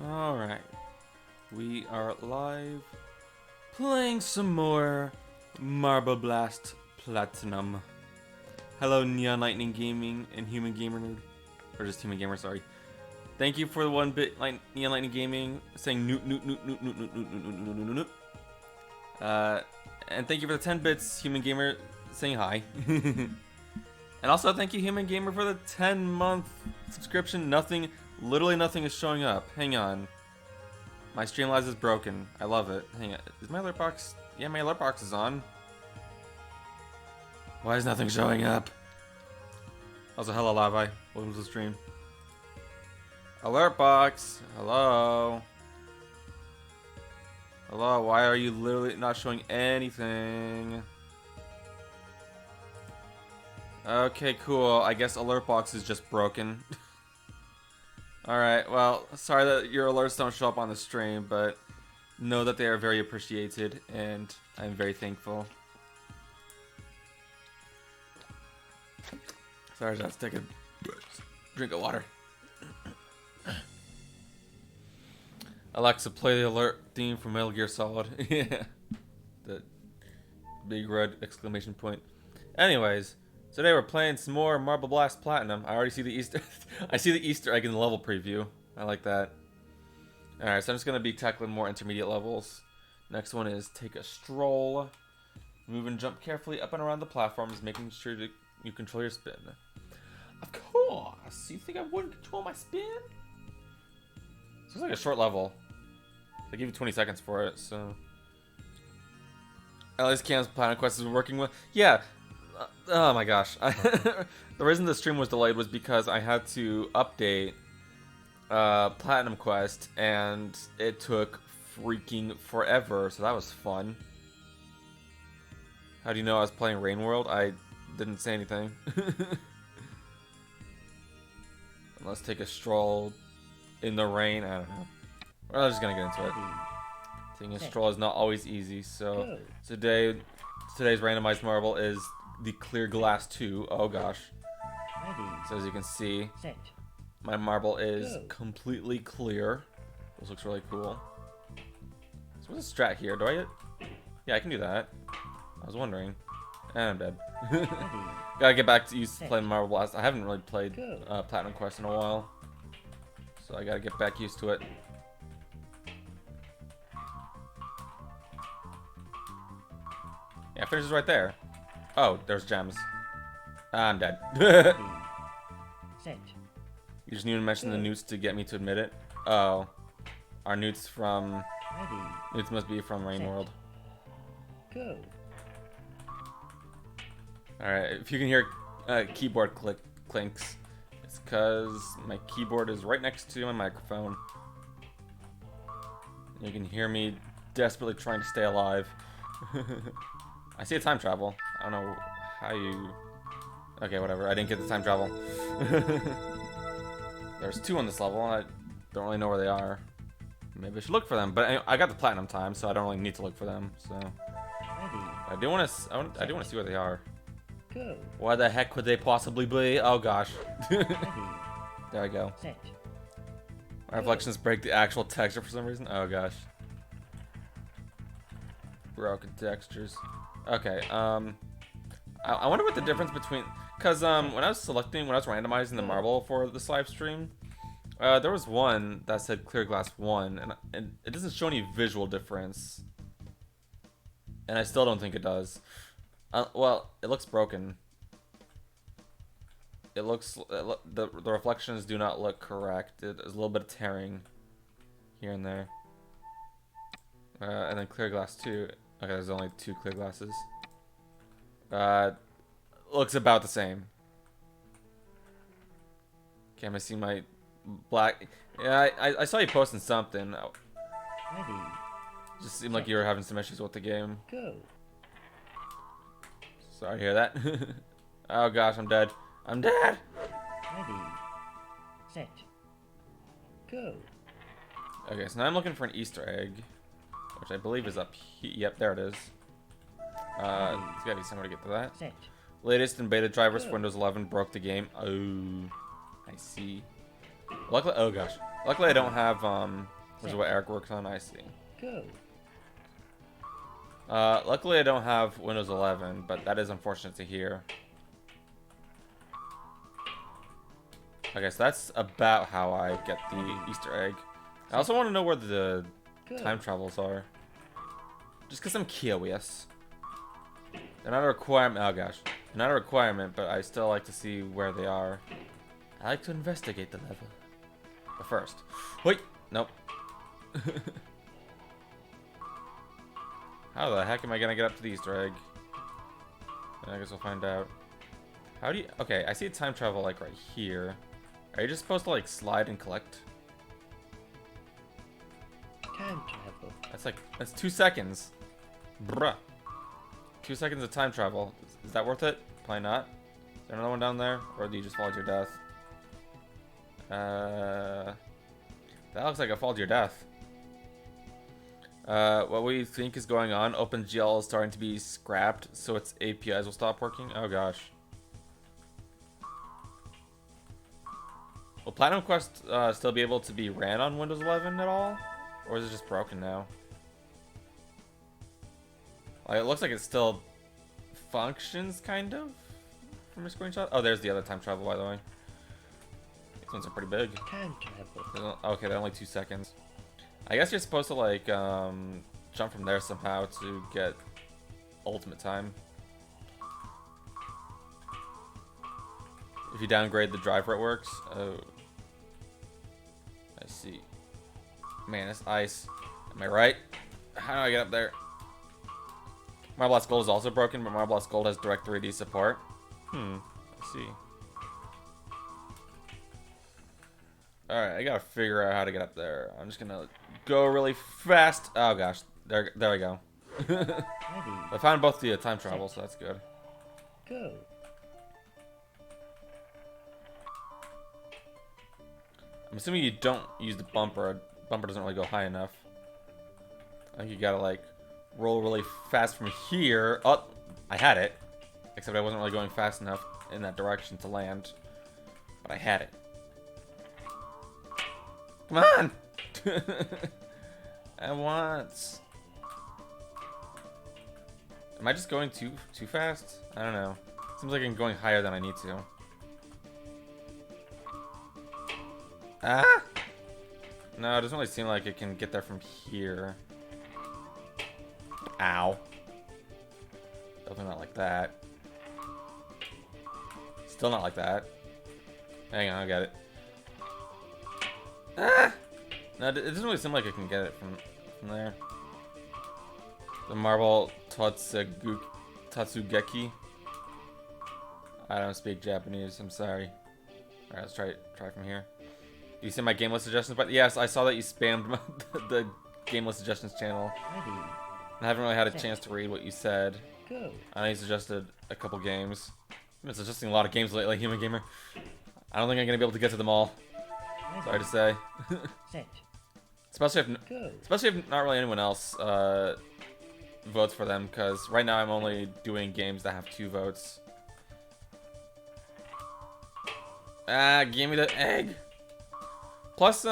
Alright. We are live playing some more Marble Blast Platinum. Hello Neon Lightning Gaming and Human Gamer Nerd. Or just Human Gamer, sorry. Thank you for the 1-bit Neon Lightning Gaming saying noot noot noot noot noot noot noot noot noot noot noot. And thank you for the 10 bits Human Gamer saying hi. And also thank you Human Gamer for the 10-month subscription. Literally nothing is showing up. Hang on. My Streamlabs is broken. I love it. Hang on. Is my alert box? Yeah, my alert box is on. Why is nothing showing up? Also, hello, Lavi. Welcome to the stream. Alert box. Hello. Hello. Why are you literally not showing anything? Okay, cool. I guess alert box is just broken. Alright, well, sorry that your alerts don't show up on the stream, but know that they are very appreciated, and I'm very thankful. Sorry, I just have to take a drink of water. Alexa, play the alert theme from Metal Gear Solid. Yeah. The big red exclamation point. Anyways, today we're playing some more Marble Blast Platinum. I already see the Easter I see the Easter egg in the level preview. I like that. Alright, so I'm just gonna be tackling more intermediate levels. Next one is take a stroll. Move and jump carefully up and around the platforms, making sure that you control your spin. Of course! You think I wouldn't control my spin? This is like a short level. They give you 20 seconds for it, so. At least Cam's Planet Quest is working with. Yeah. Oh my gosh. The reason the stream was delayed was because I had to update Platinum Quest, and it took freaking forever, so that was fun. How do you know I was playing Rain World? I didn't say anything. Let's take a stroll in the rain. I don't know. We're just gonna get into it. Taking a stroll is not always easy, so today's randomized marble is the Clear Glass 2. Oh gosh. So as you can see, my marble is completely clear. This looks really cool. So what's the strat here? Do I get... Yeah, I can do that. I was wondering. And I'm dead. Gotta get back to playing Marble Blast. I haven't really played Platinum Quest in a while. So I gotta get back used to it. Yeah, finish is right there. Oh, there's gems. I'm dead. You just need to mention the newts to get me to admit it. Oh. Our newts from... Newts must be from Rain World. Alright, if you can hear keyboard clinks, it's because my keyboard is right next to my microphone. You can hear me desperately trying to stay alive. I see a time travel. I don't know how you... Okay, whatever. I didn't get the time travel. There's 2 on this level. I don't really know where they are. Maybe I should look for them. But I got the platinum time, so I don't really need to look for them. So I do want to see where they are. Where the heck could they possibly be? Oh gosh. There I go. My reflections break the actual texture for some reason. Oh gosh. Broken textures. Okay. I wonder what the difference between, because when I was randomizing the marble for this live stream, there was one that said Clear Glass 1, and it doesn't show any visual difference, and I still don't think it does. Well, it looks broken. It looks the reflections do not look correct. There's a little bit of tearing here and there. And then Clear Glass 2. Okay, there's only 2 clear glasses. Looks about the same. Okay, I'm gonna see my black. Yeah, I saw you posting something. Just seemed like you were having some issues with the game. Sorry to hear that. Oh gosh, I'm dead. I'm dead. Okay, so now I'm looking for an Easter egg, which I believe is up here. Yep, there it is. There's gotta be somewhere to get to that. Latest in beta drivers for Windows 11 broke the game. Oh, I see. Luckily, oh gosh. Luckily I don't have, which is what Eric works on, I see. Go. Luckily I don't have Windows 11, but that is unfortunate to hear. Okay, so that's about how I get the Easter egg. I also want to know where the time travels are. Just because I'm curious. They're not a requirement. Oh gosh. They're not a requirement, but I still like to see where they are. I like to investigate the level. But first. Wait! Nope. How the heck am I gonna get up to the Easter egg? I guess we'll find out. How do you... Okay, I see time travel like right here. Are you just supposed to like slide and collect? Time travel. That's 2 seconds. Bruh. 2 seconds of time travel. Is that worth it? Probably not. Is there another one down there? Or do you just fall to your death? That looks like a fall to your death. What we think is going on, OpenGL is starting to be scrapped, so its APIs will stop working. Oh gosh. Will Platinum Quest still be able to be ran on Windows 11 at all? Or is it just broken now? Like, it looks like it still functions, kind of, from a screenshot. Oh, there's the other time travel, by the way. These ones are pretty big. Time travel. Okay, they're only 2 seconds. I guess you're supposed to, like, jump from there somehow to get ultimate time. If you downgrade the driver, it works. Oh. I see. Man, it's ice. Am I right? How do I get up there? Marble Blast Gold is also broken, but Marble Blast Gold has direct 3D support. I see. Alright, I gotta figure out how to get up there. I'm just gonna go really fast. Oh gosh, there we go. I found both the time travel, so that's good. Go. I'm assuming you don't use the bumper. A bumper doesn't really go high enough. I think you gotta like roll really fast from here. Oh, I had it. Except I wasn't really going fast enough in that direction to land. But I had it. Come on! At once. Am I just going too fast? I don't know. Seems like I'm going higher than I need to. Ah! No, it doesn't really seem like it can get there from here. Ow. Definitely not like that. Still not like that. Hang on, I got it. Ah! No, it doesn't really seem like I can get it from there. The marble Tatsugeki. I don't speak Japanese, I'm sorry. Alright, let's try from here. Do you see my game list suggestions? But yes, I saw that you spammed the game list suggestions channel. I haven't really had a chance to read what you said. Go. I know you suggested a couple games. I've been suggesting a lot of games lately, Human Gamer. I don't think I'm gonna be able to get to them all. Sorry to say. Especially if not really anyone else votes for them, because right now I'm only doing games that have 2 votes. Ah, give me the egg. Plus,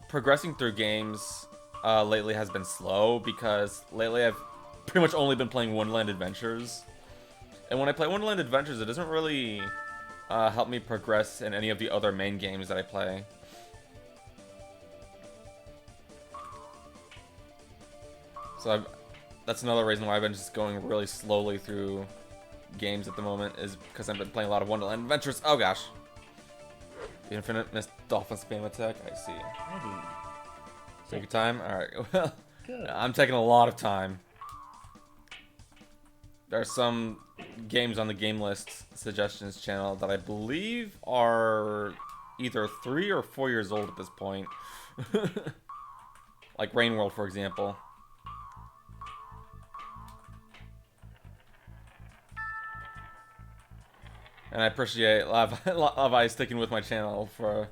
progressing through games lately has been slow, because lately I've pretty much only been playing Wonderland Adventures. And when I play Wonderland Adventures, it doesn't really help me progress in any of the other main games that I play. So that's another reason why I've been just going really slowly through games at the moment, is because I've been playing a lot of Wonderland Adventures. Oh gosh. The Infinite Mist Dolphin Spam Attack, I see. Take your time? Alright, well, I'm taking a lot of time. There are some games on the game list suggestions channel that I believe are either 3 or 4 years old at this point. Like Rain World, for example. And I appreciate Levi sticking with my channel for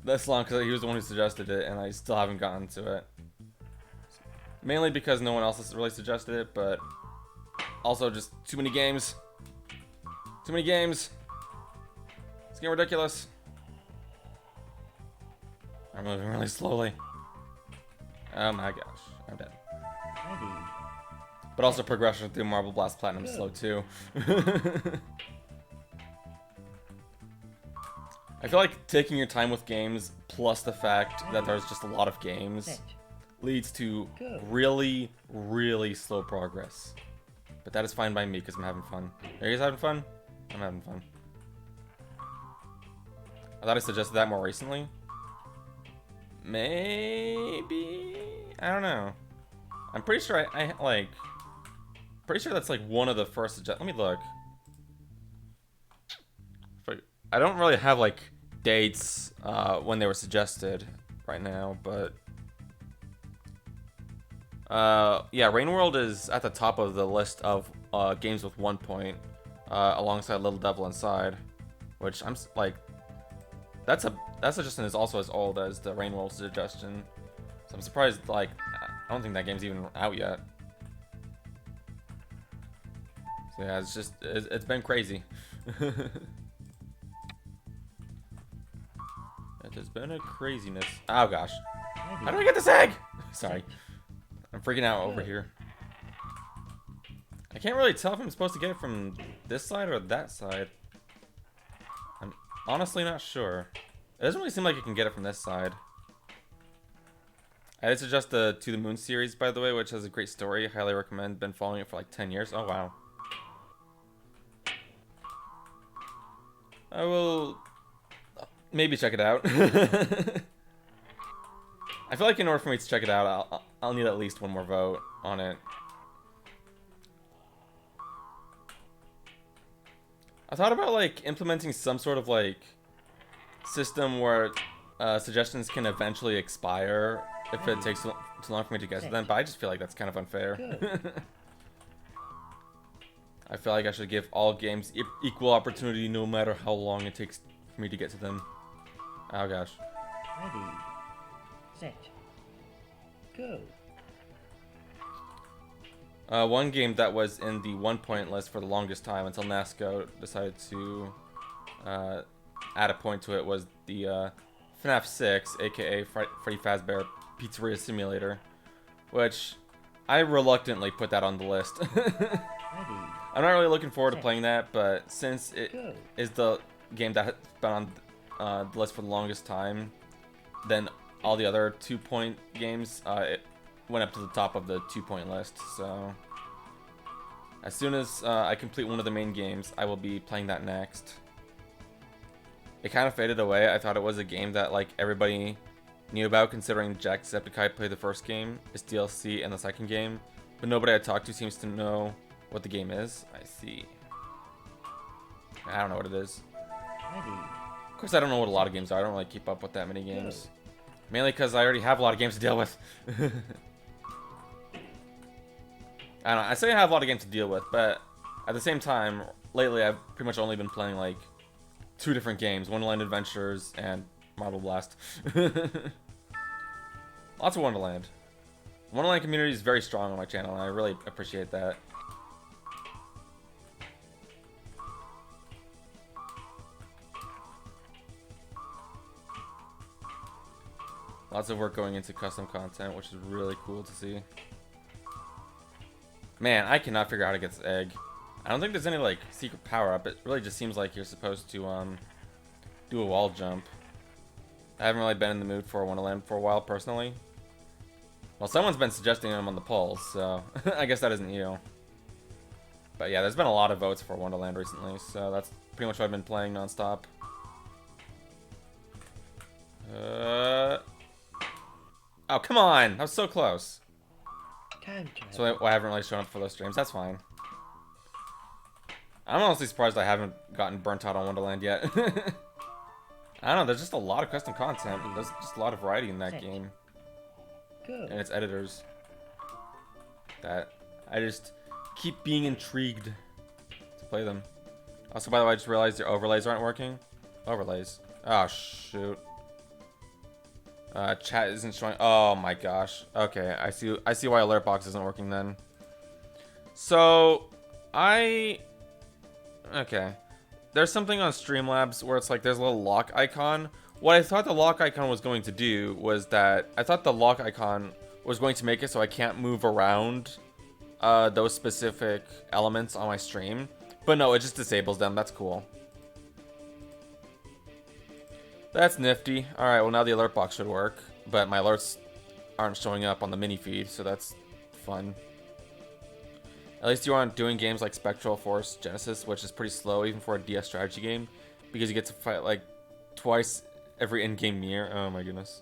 this long, because he was the one who suggested it, and I still haven't gotten to it. Mainly because no one else has really suggested it, but also just too many games. Too many games. It's getting ridiculous. I'm moving really slowly. Oh my gosh, I'm dead. Ready. But also progression through Marble Blast Platinum is slow too. I feel like taking your time with games, plus the fact that there's just a lot of games, leads to really, really slow progress. But that is fine by me because I'm having fun. Are you guys having fun? I'm having fun. I thought I suggested that more recently. Maybe? I don't know. I'm pretty sure I like... Pretty sure that's like one of the first let me look. I don't really have like dates when they were suggested right now, but yeah, Rain World is at the top of the list of games with 1 point, alongside Little Devil Inside, which I'm like, that suggestion is also as old as the Rain World suggestion, so I'm surprised. Like, I don't think that game's even out yet. So yeah, it's been crazy. It has been a craziness. Oh gosh. How do I get this egg? Sorry. I'm freaking out over here. I can't really tell if I'm supposed to get it from this side or that side. I'm honestly not sure. It doesn't really seem like you can get it from this side. I did suggest the To the Moon series, by the way, which has a great story. Highly recommend. Been following it for like 10 years. Oh wow. I will maybe check it out. I feel like in order for me to check it out, I'll need at least one more vote on it. I thought about like implementing some sort of like system where suggestions can eventually expire if it takes too long for me to get to them, but I just feel like that's kind of unfair. I feel like I should give all games equal opportunity no matter how long it takes for me to get to them. Oh gosh. Ready, set, go. One game that was in the 1 point list for the longest time until NASCO decided to add a point to it was the FNAF 6, aka Freddy Fazbear Pizzeria Simulator, which I reluctantly put that on the list. I'm not really looking forward to playing that, but since it is the game that has been on the list for the longest time, then all the other 2 point games, it went up to the top of the 2 point list. So as soon as I complete one of the main games, I will be playing that next. It kind of faded away. I thought it was a game that like everybody knew about, considering Jacksepticeye played the first game, its DLC, and the second game, but nobody I talked to seems to know what the game is. I see. I don't know what it is. Of course, I don't know what a lot of games are. I don't really keep up with that many games. Mainly because I already have a lot of games to deal with. I don't know. I say I have a lot of games to deal with, but at the same time, lately I've pretty much only been playing like 2 different games. Wonderland Adventures and Marble Blast. Lots of Wonderland. Wonderland community is very strong on my channel, and I really appreciate that. Lots of work going into custom content, which is really cool to see. Man, I cannot figure out how to get this egg. I don't think there's any like secret power up. It really just seems like you're supposed to do a wall jump. I haven't really been in the mood for Wonderland for a while personally. Well, someone's been suggesting them on the polls, so I guess that isn't you. But yeah, there's been a lot of votes for Wonderland recently, so that's pretty much what I've been playing nonstop. Oh, come on! That was so close. So I haven't really shown up for those streams. That's fine. I'm honestly surprised I haven't gotten burnt out on Wonderland yet. I don't know, there's just a lot of custom content. There's just a lot of variety in that game. And its editors. That I just keep being intrigued to play them. Also, by the way, I just realized your overlays aren't working. Overlays. Oh, shoot. Chat isn't showing. Oh my gosh. Okay, I see why alert box isn't working then. So okay, there's something on Streamlabs where it's like there's a little lock icon what I thought the lock icon was going to do was that I thought the lock icon was going to make it so I can't move around those specific elements on my stream. But no, it just disables them. That's cool. That's nifty. Alright, well now the alert box should work. But my alerts aren't showing up on the mini feed, so that's fun. At least you aren't doing games like Spectral Force Genesis, which is pretty slow even for a DS strategy game. Because you get to fight like twice every in-game mirror. Oh my goodness.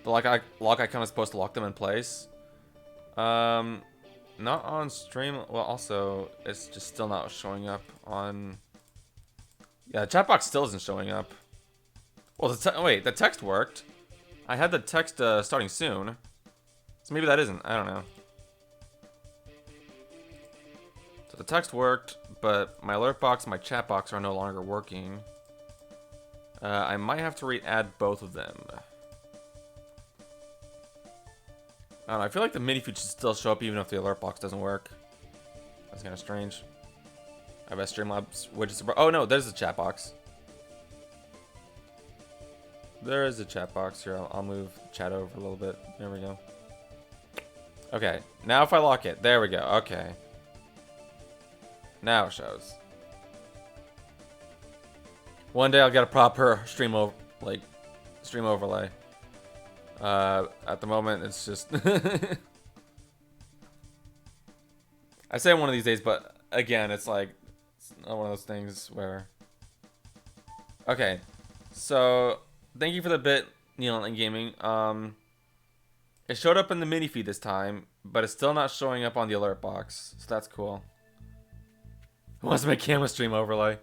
The lock icon is supposed to lock them in place. Not on stream. Well, also, it's just still not showing up on... Yeah, the chat box still isn't showing up. Well, wait, the text worked. I had the text starting soon. So maybe that isn't. I don't know. So the text worked, but my alert box and my chat box are no longer working. I might have to re-add both of them. I don't know, I feel like the mini feed should still show up even if the alert box doesn't work. That's kind of strange. I bet Streamlabs widgets. Oh no, there's the chat box. There is a chat box here. I'll move chat over a little bit. There we go. Okay, now if I lock it, there we go. Okay. Now it shows. One day I'll get a proper stream overlay. At the moment, it's just... I say one of these days, but again, it's like... It's not one of those things where... Okay. So, thank you for the bit, Neil and Gaming. It showed up in the mini feed this time, but it's still not showing up on the alert box. So that's cool. Who wants to make camera stream overlay?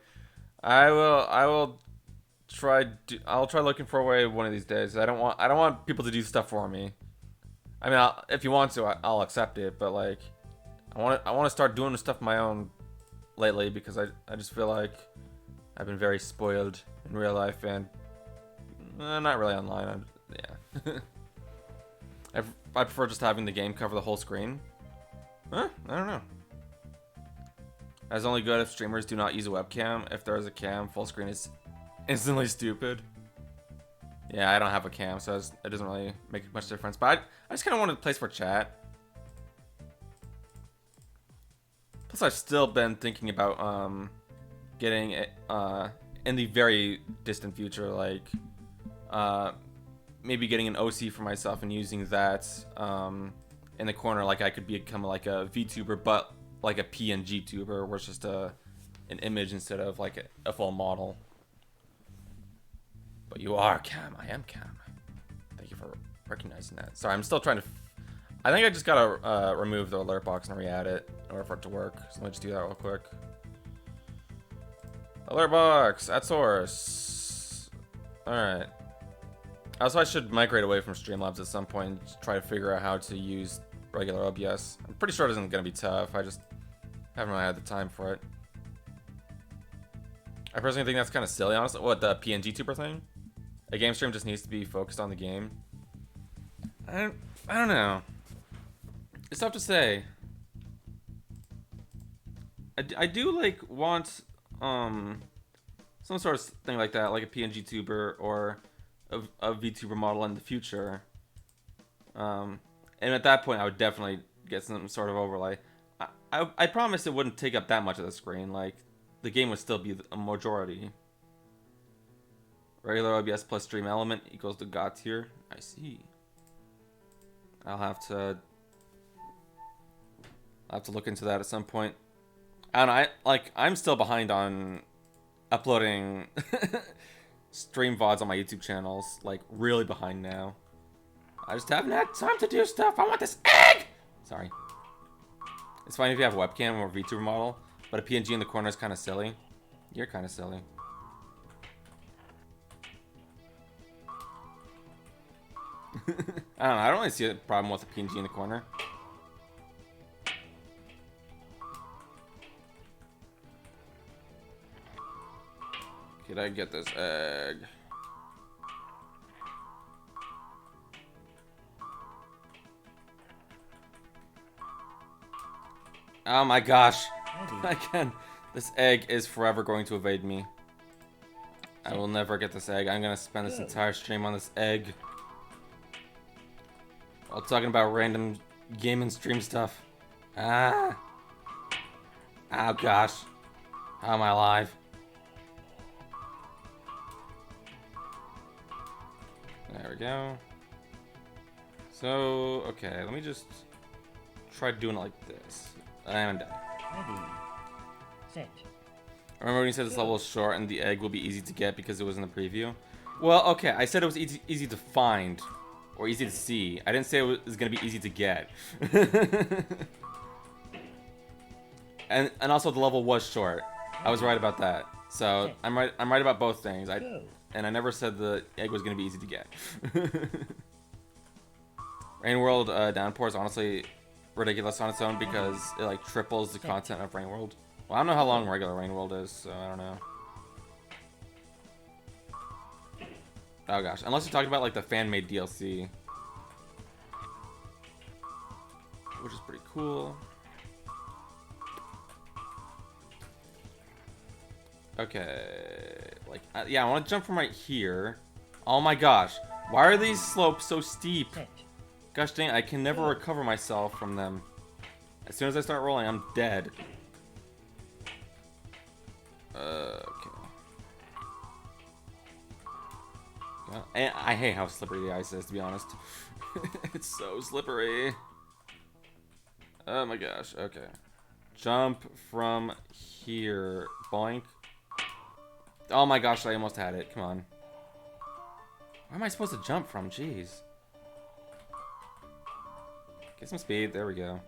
I'll try looking for a way one of these days. I don't want people to do stuff for me. I mean, if you want to, I'll accept it. But like, I want to start doing stuff my own lately because I just feel like I've been very spoiled in real life and not really online. Yeah. I prefer just having the game cover the whole screen. Huh? I don't know. That's only good if streamers do not use a webcam. If there is a cam, full screen is instantly stupid. Yeah, I don't have a cam, so it doesn't really make much difference. But I just kind of wanted a place for chat. Plus, I've still been thinking about getting it in the very distant future, like maybe getting an OC for myself and using that in the corner. Like I could become like a VTuber, but like a PNG tuber, where it's just an image instead of like a full model. But you are Cam. I am Cam. Thank you for recognizing that. Sorry, I'm still trying to... I think I just gotta remove the alert box and re-add it in order for it to work. So let me just do that real quick. Alert box at source. Alright. Also, I should migrate away from Streamlabs at some point and try to figure out how to use regular OBS. I'm pretty sure it isn't gonna be tough. I just haven't really had the time for it. I personally think that's kind of silly, honestly. What, the PNG tuber thing? A game stream just needs to be focused on the game. I don't know. It's tough to say. I do like want some sort of thing like that, like a PNG tuber or a VTuber model in the future. And at that point, I would definitely get some sort of overlay. I promise it wouldn't take up that much of the screen. Like, the game would still be a majority. Regular OBS plus stream element equals to God tier. I see. I'll have to look into that at some point. I don't know, I'm still behind on uploading stream VODs on my YouTube channels. Like, really behind now. I just haven't had time to do stuff. I want this egg! Sorry. It's fine if you have a webcam or a VTuber model, but a PNG in the corner is kind of silly. You're kind of silly. I don't know. I don't really see a problem with a PNG in the corner. Could I get this egg? Oh my gosh. Again, this egg is forever going to evade me. I will never get this egg. I'm gonna spend this entire stream on this egg. While talking about random game and stream stuff. Ah. Oh gosh. How am I alive? There we go. So, okay, let me just try doing it like this. And I'm done. Ready. Set. Remember when you said this level is short and the egg will be easy to get because it was in the preview? Well, okay, I said it was easy to find. Or easy to see. I didn't say it was going to be easy to get. and also the level was short. I was right about that. So I'm right about both things. And I never said the egg was going to be easy to get. Rain World Downpour is honestly ridiculous on its own because it like triples the content of Rain World. Well, I don't know how long regular Rain World is, so I don't know. Oh gosh, unless you're talking about like the fan-made DLC, which is pretty cool. Okay, like yeah, I want to jump from right here. Oh my gosh, why are these slopes so steep? Gosh dang, I can never recover myself from them. As soon as I start rolling, I'm dead. Okay. And I hate how slippery the ice is, to be honest. It's so slippery. Oh my gosh, okay. Jump from here. Boink. Oh my gosh, I almost had it. Come on. Where am I supposed to jump from? Jeez. Get some speed. There we go.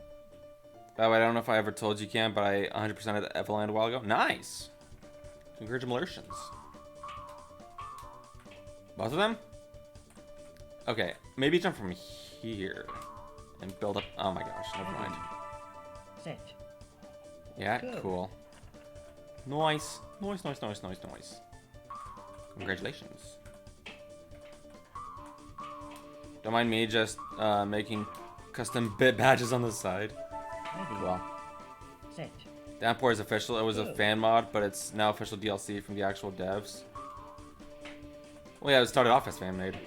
By the way, I don't know if I ever told you, Cam, but I 100%ed the Everland a while ago. Nice! Congratulations. Both of them? Okay, maybe jump from here and build up. Oh my gosh, never mind. Set. Yeah, cool. Nice. Nice. Congratulations. Don't mind me just making custom bit badges on the side. Cool. Set. Downpour is official. It was a fan mod, but it's now official DLC from the actual devs. Well, yeah, it started off as fan made.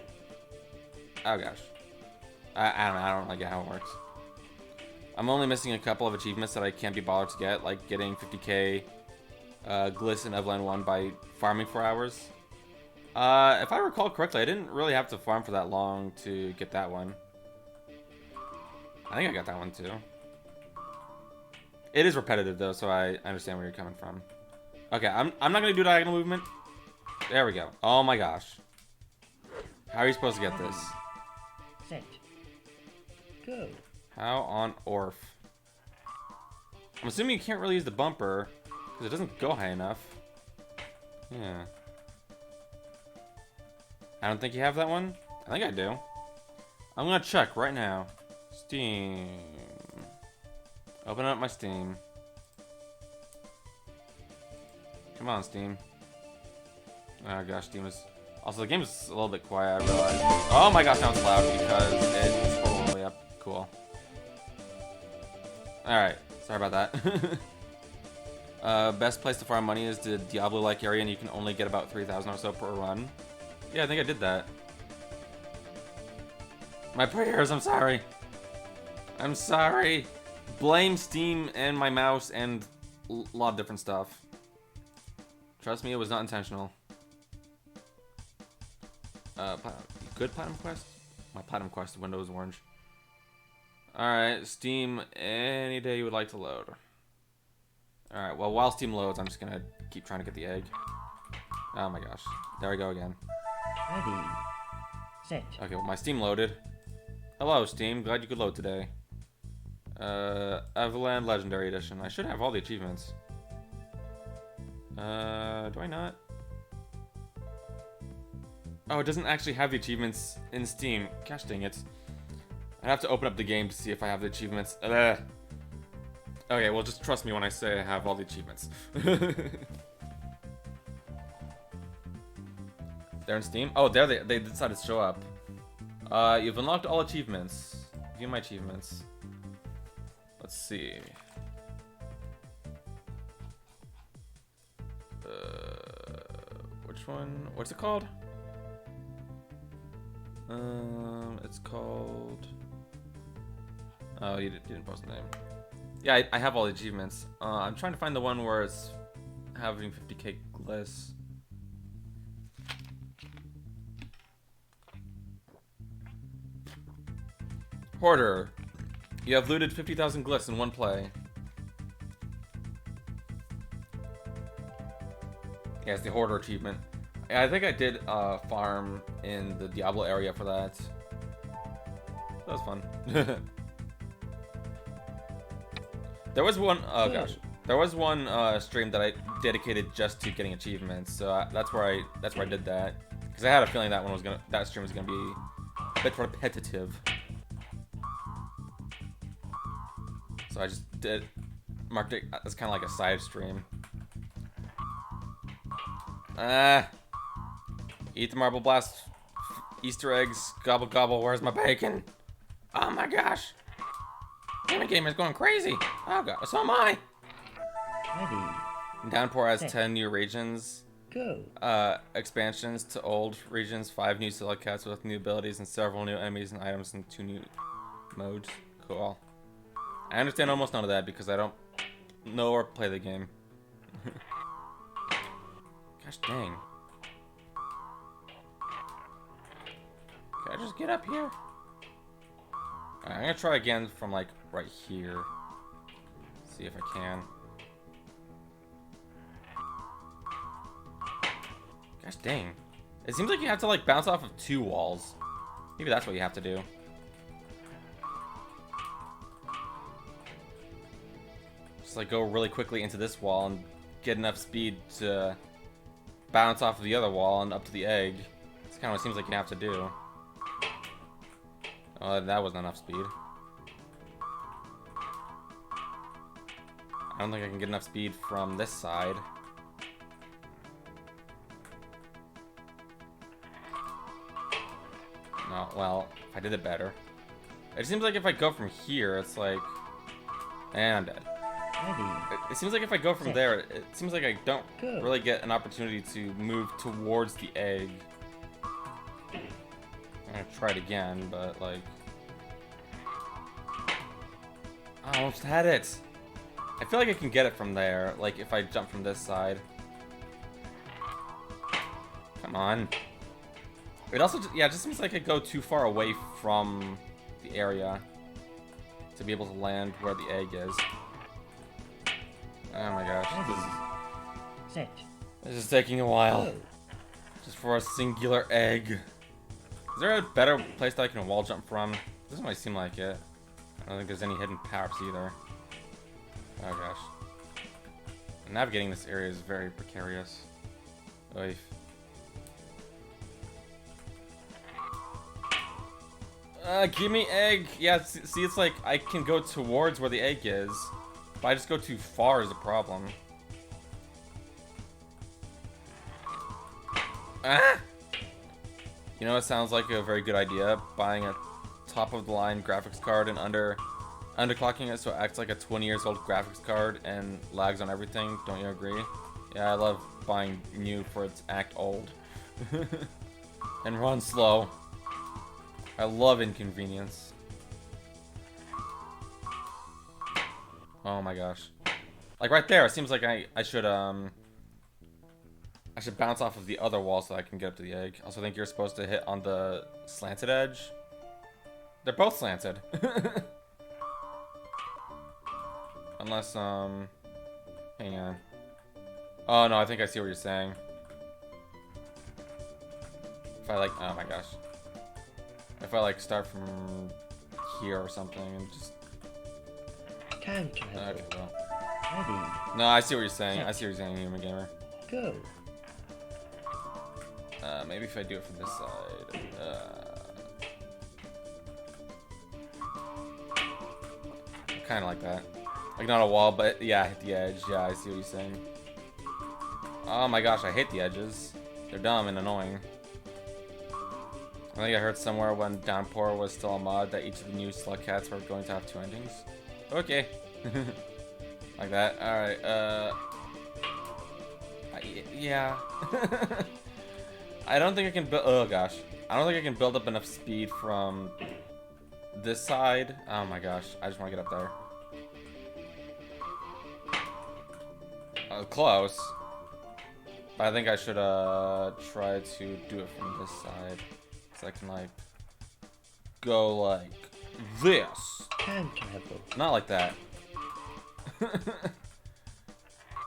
Oh gosh, I don't know. I don't really get how it works. I'm only missing a couple of achievements that I can't be bothered to get, like getting 50k Gliss in Everland 1 by farming for hours. If I recall correctly, I didn't really have to farm for that long to get that one. I think I got that one too. It is repetitive though, so I understand where you're coming from. Okay, I'm not gonna do diagonal movement. There we go. Oh my gosh. How are you supposed to get this? Set. Go. How on orf? I'm assuming you can't really use the bumper because it doesn't go high enough. Yeah. I don't think you have that one. I think I do. I'm gonna check right now. Steam. Open up my Steam. Come on, Steam. Oh gosh, Steam is... Also, the game is a little bit quiet, I realize. Oh my gosh, now it's loud because it's scrolled all the way up. Cool. Alright, sorry about that. Best place to farm money is the Diablo-like area, and you can only get about 3,000 or so per run. Yeah, I think I did that. My prayers, I'm sorry. I'm sorry. Blame Steam and my mouse and a lot of different stuff. Trust me, it was not intentional. Good Platinum Quest? My Platinum Quest window is orange. Alright, Steam, any day you would like to load. Alright, well, while Steam loads, I'm just gonna keep trying to get the egg. Oh my gosh. There we go again. Ready. Set. Okay, well, my Steam loaded. Hello, Steam. Glad you could load today. Everland Legendary Edition. I should have all the achievements. Do I not? Oh, it doesn't actually have the achievements in Steam. Gosh dang it. I'd have to open up the game to see if I have the achievements. Okay, well, just trust me when I say I have all the achievements. They're in Steam? Oh, there they decided to show up. You've unlocked all achievements. View my achievements. Let's see. Which one? What's it called? It's called... Oh, you didn't post the name. Yeah, I have all the achievements. I'm trying to find the one where it's having 50k gliss. Hoarder. You have looted 50,000 gliss in one play. Yeah, it's the Hoarder achievement. Yeah, I think I did farm in the Diablo area for that. That was fun. There was one, oh gosh. There was one stream that I dedicated just to getting achievements, so that's where I did that. Because I had a feeling that stream was gonna be a bit repetitive. So I just marked it as kind of like a side stream. Eat the Marble Blast Easter eggs, gobble gobble, where's my bacon? Oh my gosh. Gaming Gamer's going crazy. Oh god, so am I. Ready. Downpour has 10 new regions. Go. Expansions to old regions, 5 new Silicats with new abilities, and several new enemies and items, and 2 new modes. Cool. I understand almost none of that because I don't know or play the game. Gosh dang. Can I just get up here? Alright, I'm gonna try again from like right here. See if I can. Gosh dang. It seems like you have to like bounce off of 2 walls. Maybe that's what you have to do. Just like go really quickly into this wall and get enough speed to bounce off of the other wall and up to the egg. It's kind of what it seems like you have to do. Oh, that wasn't enough speed. I don't think I can get enough speed from this side. No, well, if I did it better. It seems like if I go from here, it's like... And I'm dead. It seems like if I go from there, it seems like I don't really get an opportunity to move towards the egg. I'm gonna try it again, but like... I almost had it! I feel like I can get it from there, like if I jump from this side. Come on. It also, yeah, it just seems like I go too far away from the area to be able to land where the egg is. Oh my gosh. This is taking a while. Just for a singular egg. Is there a better place that I can wall jump from? Doesn't really seem like it. I don't think there's any hidden paths either. Oh gosh. Navigating this area is very precarious. Oy. Give me egg! Yeah, see, it's like I can go towards where the egg is. If I just go too far is a problem. Ah! You know, it sounds like a very good idea. Buying a top-of-the-line graphics card and underclocking it so it acts like a 20 years old graphics card and lags on everything. Don't you agree? Yeah, I love buying new for its act old. And run slow. I love inconvenience. Oh my gosh. Like right there, it seems like I should bounce off of the other wall so I can get up to the egg. Also think you're supposed to hit on the slanted edge. They're both slanted. Unless, hang on. Oh no, I think I see what you're saying. If I like, oh my gosh. If I like start from here or something and just... Time travel. Okay, well. Ready. No, I see what you're saying. I see what you're saying, Human Gamer. Go. Maybe if I do it from this side. Kind of like that. Like not a wall, but yeah, hit the edge. Yeah, I see what you're saying. Oh my gosh, I hate the edges. They're dumb and annoying. I think I heard somewhere when Downpour was still a mod that each of the new slug cats were going to have 2 endings. Okay. Like that. Alright, yeah. I don't think I can build. Oh gosh, I don't think I can build up enough speed from this side. Oh my gosh, I just want to get up there. Close. I think I should try to do it from this side, so I can like go like this. Time travel. Not like that.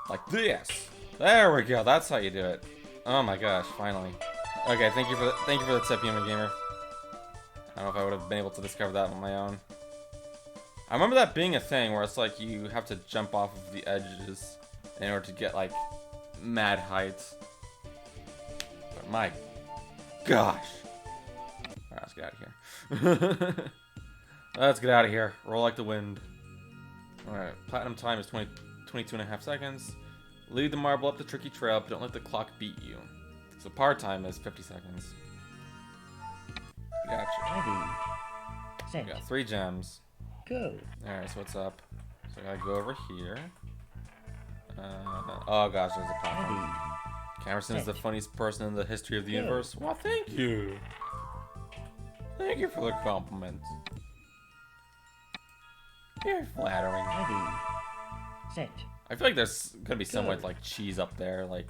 Like this. There we go. That's how you do it. Oh my gosh! Finally. Okay. Thank you for the tip, Human Gamer. I don't know if I would have been able to discover that on my own. I remember that being a thing where it's like you have to jump off of the edges in order to get like mad heights. But my gosh. Alright, let's get out of here. Let's get out of here. Roll like the wind. Alright, platinum time is 22 and a half seconds. Lead the marble up the tricky trail, but don't let the clock beat you. So par time is 50 seconds. Gotcha. Ready. Set. We got 3 gems. Go. Alright, so what's up? So I gotta go over here. Oh gosh, there's a platform. Ready. Camerson is the funniest person in the history of the Go. universe. Well, thank you. Thank you for the compliment. Very flattering. Ready. Set. I feel like there's gonna be somewhat Go. like cheese up there, like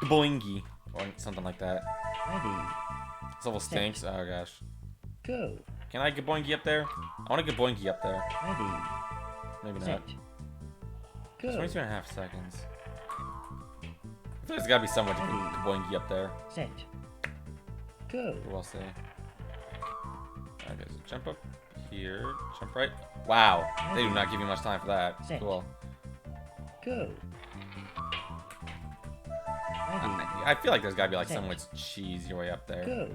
boingy or something like that. Ready. This level stinks. Oh gosh. Go. Can I get boingy up there? I want to get boingy up there. Ready. Maybe Set. not. Go. 22 and a half seconds. I feel like there's gotta be someone to get boingy up there. Set. Go. Who else say? Okay, so jump up here, jump right. Wow, they do not give you much time for that. Set. Cool. Go. Ready. I feel like there's gotta be like Set. some way to cheese your way up there. Go.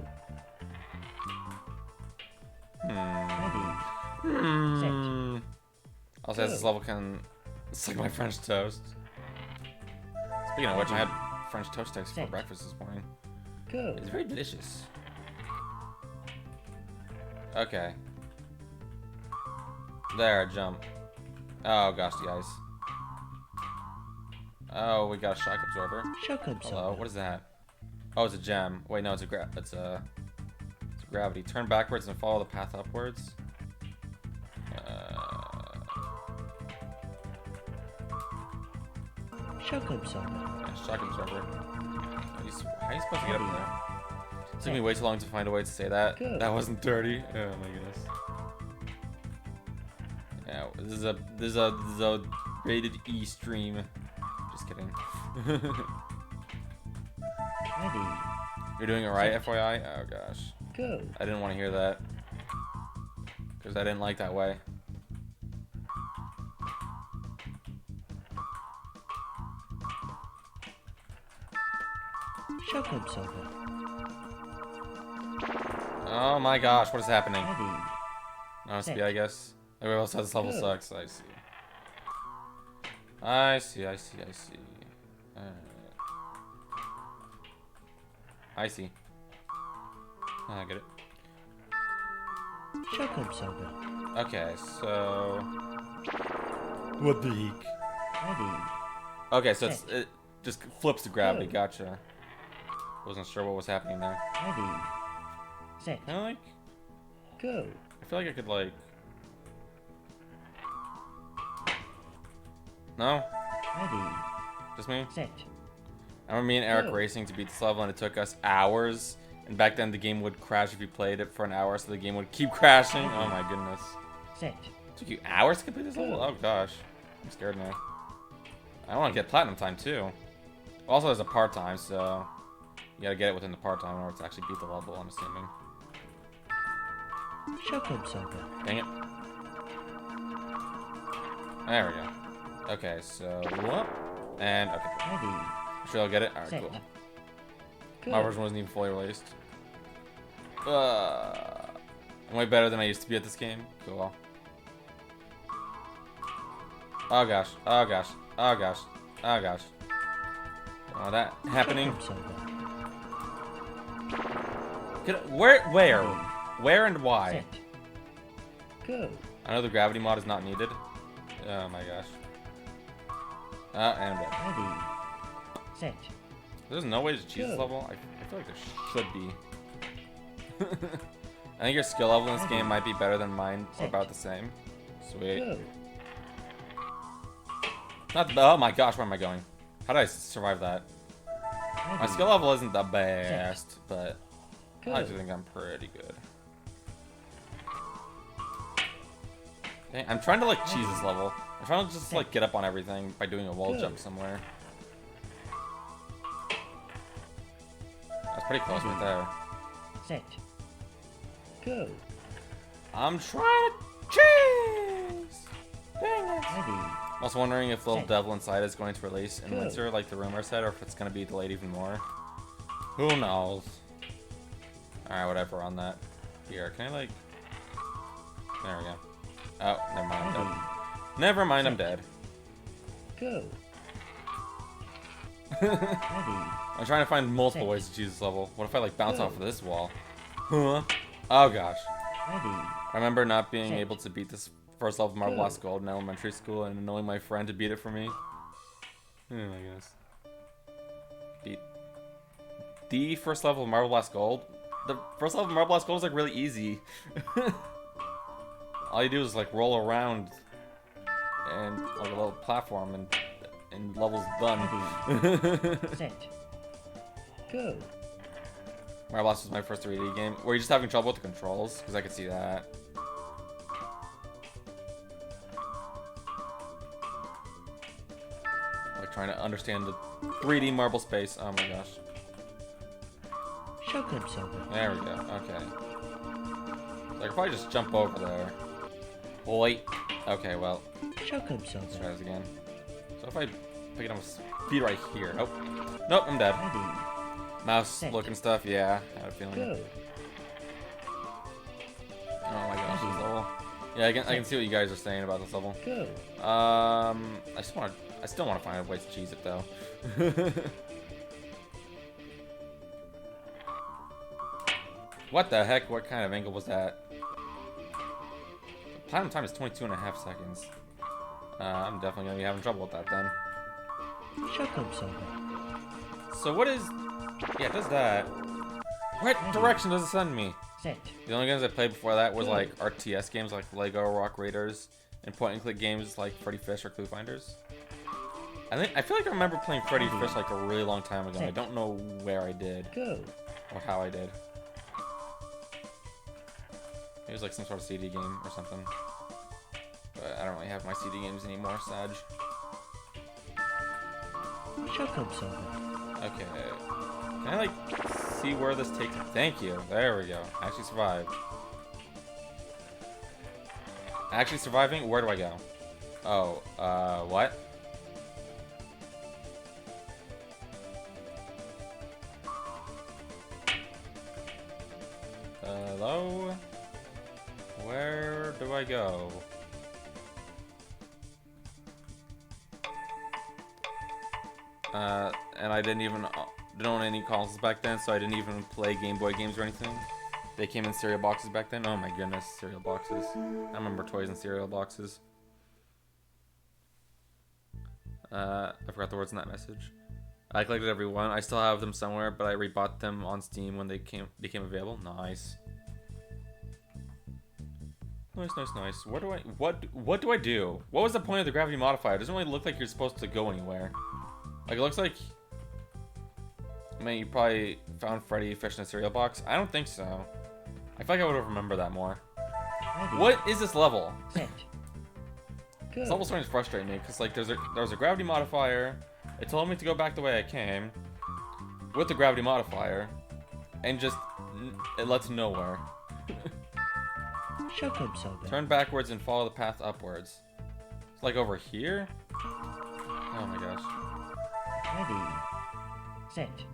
Hmm. Ready. Hmm. Also, as Go. this level can, it's like my French toast. Speaking of which, I had French toast sticks for Set. breakfast this morning. Go. It's very delicious. Okay. There, jump. Oh gosh, guys. Oh, we got a shock absorber. Shock absorber. Hello, what is that? Oh, it's a gem. Wait, no, it's a gravity. Turn backwards and follow the path upwards. Shock absorber. Yeah, shock absorber. How are you supposed to get up there? It took me way too long to find a way to say that. Good. That wasn't dirty. Oh my goodness. Yeah, this is a rated E stream. Just kidding. Ready. You're doing it right, FYI? Oh gosh. Go. I didn't want to hear that. Because I didn't like that way. Shock absorber. Oh my gosh, what is happening? Ready. Honestly, Set. I guess. Everybody else says this level Good. sucks. I see. I see. I see. I get it. Shock absorber. Okay, so... What the heck? Ready. Okay, so Set. it just flips to gravity. Good. Gotcha. Wasn't sure what was happening there. Ready. Set. Kind of like... Go. I feel like I could like... No? Ready. Just me? Set. I remember me and Eric Good. racing to beat this level, and it took us hours. And back then, the game would crash if you played it for an hour, so the game would keep crashing. Oh my goodness. Set. It took you hours to complete this level? Good. Oh gosh. I'm scared now. I want to get platinum time too. Also, there's a part time, so you gotta get it within the part time in order to actually beat the level, I'm assuming. Shock absorber. Dang it. There we go. Okay, so whoop. And okay. Ready. Sure I'll get it? Alright, Set. cool. Go. My version wasn't even fully released. I'm way better than I used to be at this game. Cool. Oh gosh. Oh gosh. Oh gosh. Oh gosh. Don't want that happening. Shock absorber. Where and why? Set. Go. I know the gravity mod is not needed. Oh my gosh. And I'm dead. Ready. Set. There's no way to cheese this Good. level? I I feel like there should be. I think your skill level in this game might be better than mine, or about the same. Sweet. Go. Oh my gosh, where am I going? How did I survive that? My skill level isn't the best, but I actually think I'm pretty good. Dang, I'm trying to like cheese this level. I'm trying to just like get up on everything by doing a wall jump somewhere. That's pretty close right there. Set. Go. I'm trying to cheese! Dang it! Ready. I was wondering if Little Devil Inside is going to release in Go. winter like the rumor said, or if it's going to be delayed even more. Who knows? Alright, whatever on that. Here, can I like... There we go. Oh, never mind, I'm dead. Never mind, I'm dead. Go. Ready. I'm trying to find multiple ways to choose this level. What if I like bounce off of this wall? Huh? Oh gosh. Ready. I remember not being able to beat this first level of Marble Blast Gold in elementary school and annoying my friend to beat it for me. I guess. Beat the first level of Marble Blast Gold? The first level of Marble Blast Gold is like really easy. All you do is like roll around and like a little platform and level's done. Set. Go. Marble Blast was my first 3D game. Were you just having trouble with the controls? Because I could see that. Like trying to understand the 3D marble space. Oh my gosh. Show clips over. There we go. Okay. So I could probably just jump over there. Wait. Okay, well. Show clips Let's try over. this again. So if I pick it up with speed right here. Oh. Nope, I'm dead. Ready. Mouse looking stuff, yeah. I had a feeling. Go. Oh my gosh, this level. Yeah, I can see what you guys are saying about this level. Go. I still want to find a way to cheese it though. What the heck? What kind of angle was that? The platinum time is 22.5 seconds. I'm definitely gonna be having trouble with that then. Show clips over. So what is... Yeah, it does that. What direction does it send me? Set. The only games I played before that was like RTS games like Lego Rock Raiders and point-and-click games like Freddy Fish or Clue Finders. I feel like I remember playing Freddy Fish like a really long time ago. I don't know where I did Go. or how I did. It was like some sort of CD game or something. But I don't really have my CD games anymore, Sag. Show clips over. Okay. Can I like see where this takes me? Thank you. There we go. I actually survived. Actually surviving? Where do I go? Oh, what? Hello? Where do I go? And I didn't own any consoles back then, so I didn't even play Game Boy games or anything. They came in cereal boxes back then. Oh my goodness, cereal boxes. I remember toys in cereal boxes. I forgot the words in that message. I collected every one. I still have them somewhere, but I rebought them on Steam when they became available. Nice. Nice, nice, nice. What do I do? What was the point of the gravity modifier? It doesn't really look like you're supposed to go anywhere. Like, it looks like... I mean, you probably found Freddy Fish in a cereal box. I don't think so. I feel like I would have remembered that more. Ready. What is this level? Set. Go. This level's starting to frustrate me, because, like, there was a gravity modifier. It told me to go back the way I came. With the gravity modifier. And just... It led to nowhere. Show clips over. Turn backwards and follow the path upwards. It's like over here? Oh my gosh. Ready. Set.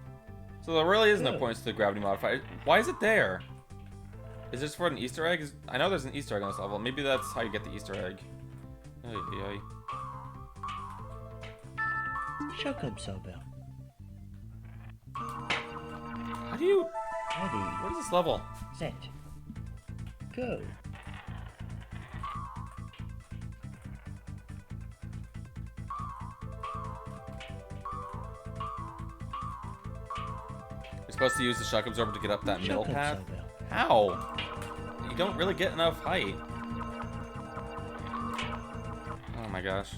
So there really is no point to the gravity modifier. Why is it there? Is this for an Easter egg? I know there's an Easter egg on this level. Maybe that's how you get the Easter egg. Oy, oy, oy. Show clips over. How do you... Ready. What is this level? Set. Go. supposed to use the shock absorber to get up that middle Shock path. absorber. How? You don't really get enough height. Oh my gosh.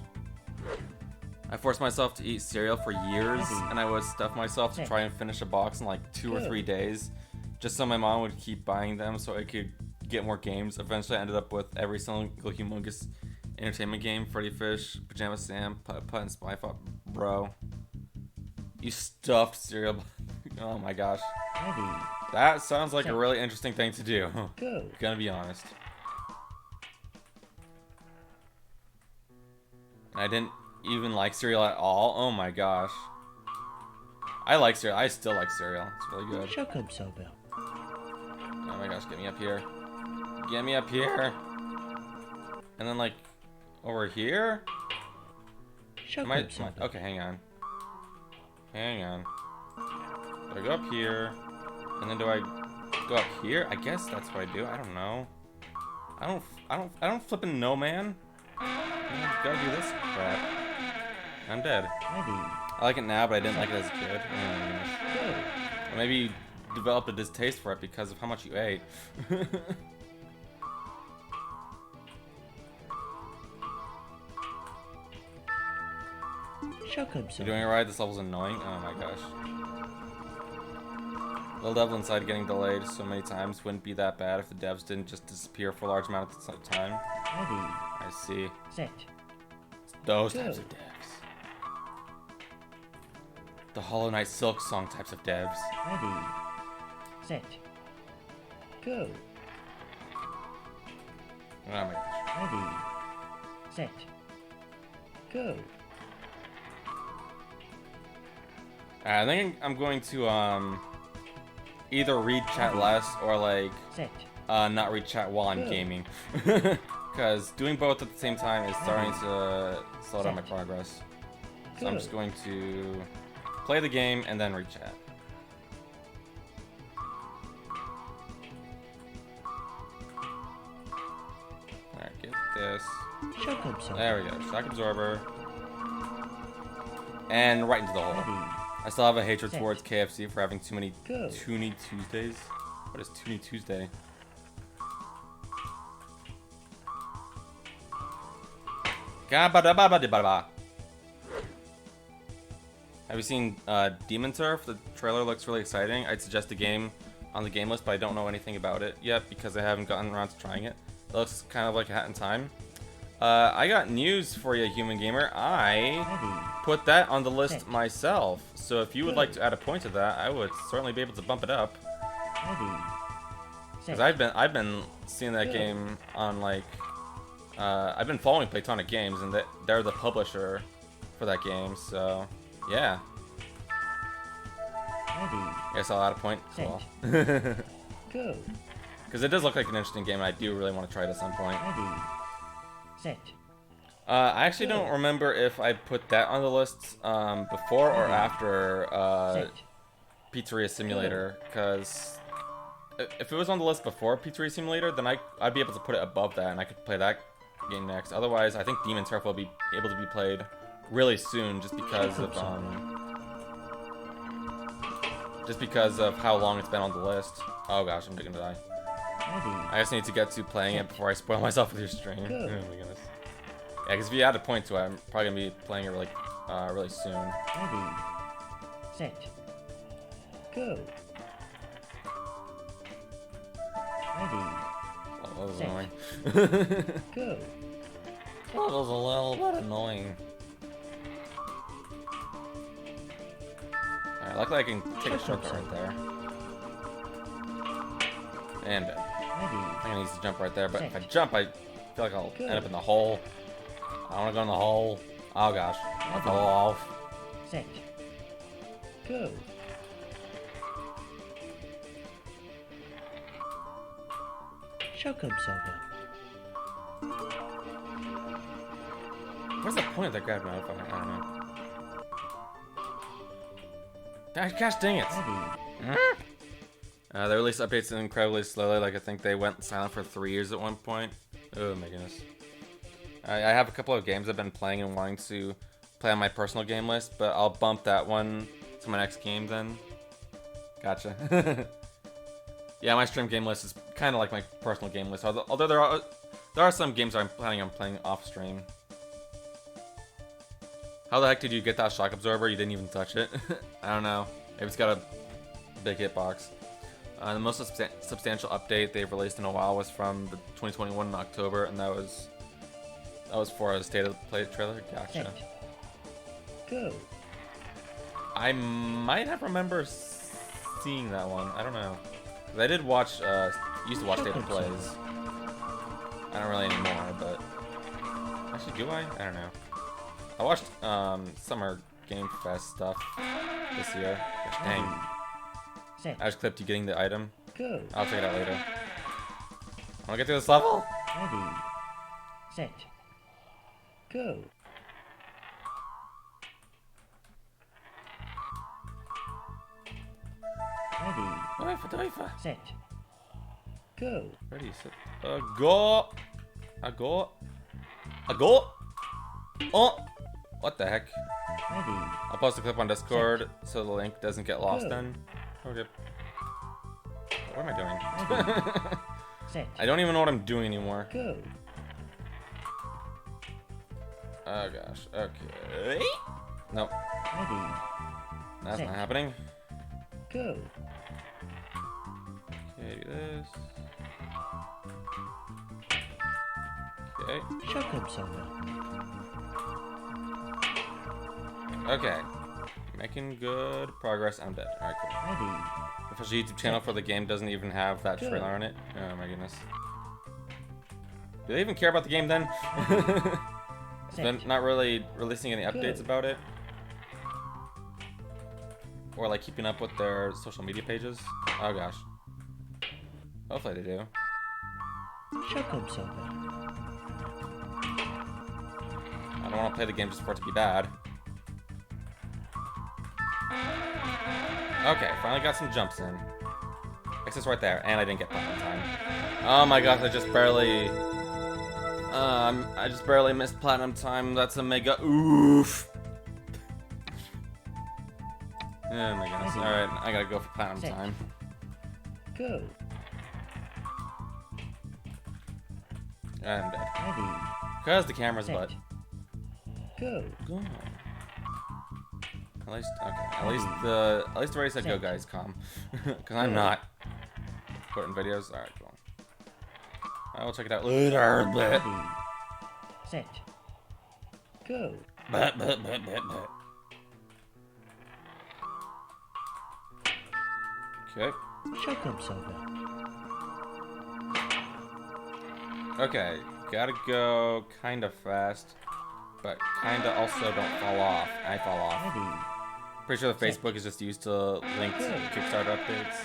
I forced myself to eat cereal for years, and I would stuff myself to try and finish a box in like 2 or 3 days, just so my mom would keep buying them so I could get more games. Eventually I ended up with every single humongous entertainment game: Freddy Fish, Pajama Sam, Putt Putt, and Spy Fox. Bro, you stuffed cereal. Oh my gosh. Ready. That sounds like a really interesting thing to do. Go. Gonna be honest. I didn't even like cereal at all. Oh my gosh. I like cereal. I still like cereal. It's really good. Shock absorber. Oh my gosh, get me up here. Get me up here. And then like over here? Shock Am I, absorber. okay, hang on. Hang on. Do I go up here? And then do I go up here? I guess that's what I do. I don't know. I don't flippin' know, man. I gotta do this crap. I'm dead. Ready. I like it now, but I didn't like it as a kid. Oh my goodness. Go. Or maybe you developed a distaste for it because of how much you ate. Shock You absorber. doing alright? This level's annoying. Oh my gosh. Little devil inside getting delayed so many times wouldn't be that bad if the devs didn't just disappear for a large amount of time. Ready. I see. Set. Those Go. types of devs. The Hollow Knight Silk Song types of devs. Ready. Set. Go. Oh my gosh. Ready. Set. Go. I think I'm going to either read chat less or like Set. not read chat while I'm Good. gaming. Because doing both at the same time is starting to slow down my progress. So I'm Good. just going to play the game and then read chat. Alright, get this. Shock absorber. There we go. Shock absorber. And right into the hole. Ready. I still have a hatred Set. towards KFC for having too many Go. Toonie Tuesdays. What is Toonie Tuesday? Gabba-dabba-ba-dibba-ba. Have you seen Demon Turf? The trailer looks really exciting. I'd suggest the game on the game list, but I don't know anything about it yet because I haven't gotten around to trying it. It looks kind of like a Hat in Time. I got news for you, Human Gamer. I Ready. put that on the list Set. myself. So if you would like to add a point to that, I would certainly be able to bump it up. Ready. Set. Because I've been seeing that Good. game on like I've been following Platonic Games, and they're the publisher for that game. So yeah, Ready. guess I'll add a point. Set. Cool. Go. Because it does look like an interesting game, and I do really want to try it at some point. Ready. Set. I actually Good. don't remember if I put that on the list before or after Set. Pizzeria Simulator, because if it was on the list before Pizzeria Simulator, then I'd be able to put it above that, and I could play that game next. Otherwise, I think Demon Turf will be able to be played really soon, just because of how long it's been on the list. Oh gosh, I'm gonna die. Ready. I just need to get to playing it before I spoil myself with your stream. Oh Good. my goodness. Yeah, because if you add a point to it, I'm probably gonna be playing it really, really soon. Ready. Set. Go. Ready. Oh, that was Set. annoying. Go. That was a little bit annoying. Alright, luckily I can take a shortcut right there. And dead. Ready. I'm gonna use to jump right there, but if I Set. jump, I feel like I'll Good. end up in the hole. I wanna go in the hole. Oh gosh, I fell off. Set. Go. Shock absorber. What's the point of that grab modifier? I don't know. Gosh dang it! Ready. They release updates incredibly slowly, like I think they went silent for 3 years at one point. Oh my goodness. I have a couple of games I've been playing and wanting to play on my personal game list, but I'll bump that one to my next game then. Gotcha. Yeah, my stream game list is kind of like my personal game list. Although there are some games I'm planning on playing off stream. How the heck did you get that shock absorber? You didn't even touch it. I don't know. Maybe it's got a big hitbox. The most substantial update they've released in a while was from the 2021 in October, and that was for a state of play trailer. Gotcha. Set. Go. I might have remember seeing that one. I don't know. 'Cause I did watch. Used to watch state of plays. I don't really anymore, but actually, do I? I don't know. I watched Summer Game Fest stuff this year. Gosh, dang. Set. I just clipped you getting the item. Go. I'll check it out later. Wanna get through this level? Ready. Set. Go. Ready. Set. Go. Ready, set, go. Go. Go. Oh! What the heck? Ready. I'll post a clip on Discord so the link doesn't get lost then. Okay. What am I doing? Set. I don't even know what I'm doing anymore. Go. Oh gosh. Okay. Nope. Ready. That's Set. not happening. Go. Okay, do this. Okay. Shock absorber. Okay. Making good progress. I'm dead. Alright, cool. Ready. Official YouTube channel for the game doesn't even have that trailer on it. Oh my goodness. Do they even care about the game then? They're not really releasing any updates about it. Or like keeping up with their social media pages. Oh gosh. Hopefully they do. Shock absorber. I don't want to play the game just for it to be bad. Okay, finally got some jumps in. Exit's right there, and I didn't get platinum time. Oh my gosh, I just barely missed platinum time. That's a mega oof. Oh my goodness. Alright, I gotta go for platinum time. Go. I'm dead. Ready. Because the camera's Set. butt. Go. Go. At least, okay. At least the race said go, guys. Calm. Because I'm not. Putting videos. Alright, cool. I will check it out later. Ready. Set. Go. But. Okay. Shock absorber. Okay. Gotta go kind of fast, but kind of also don't fall off. I fall off. Ready. Pretty sure the Facebook is just used to link to Kickstarter updates.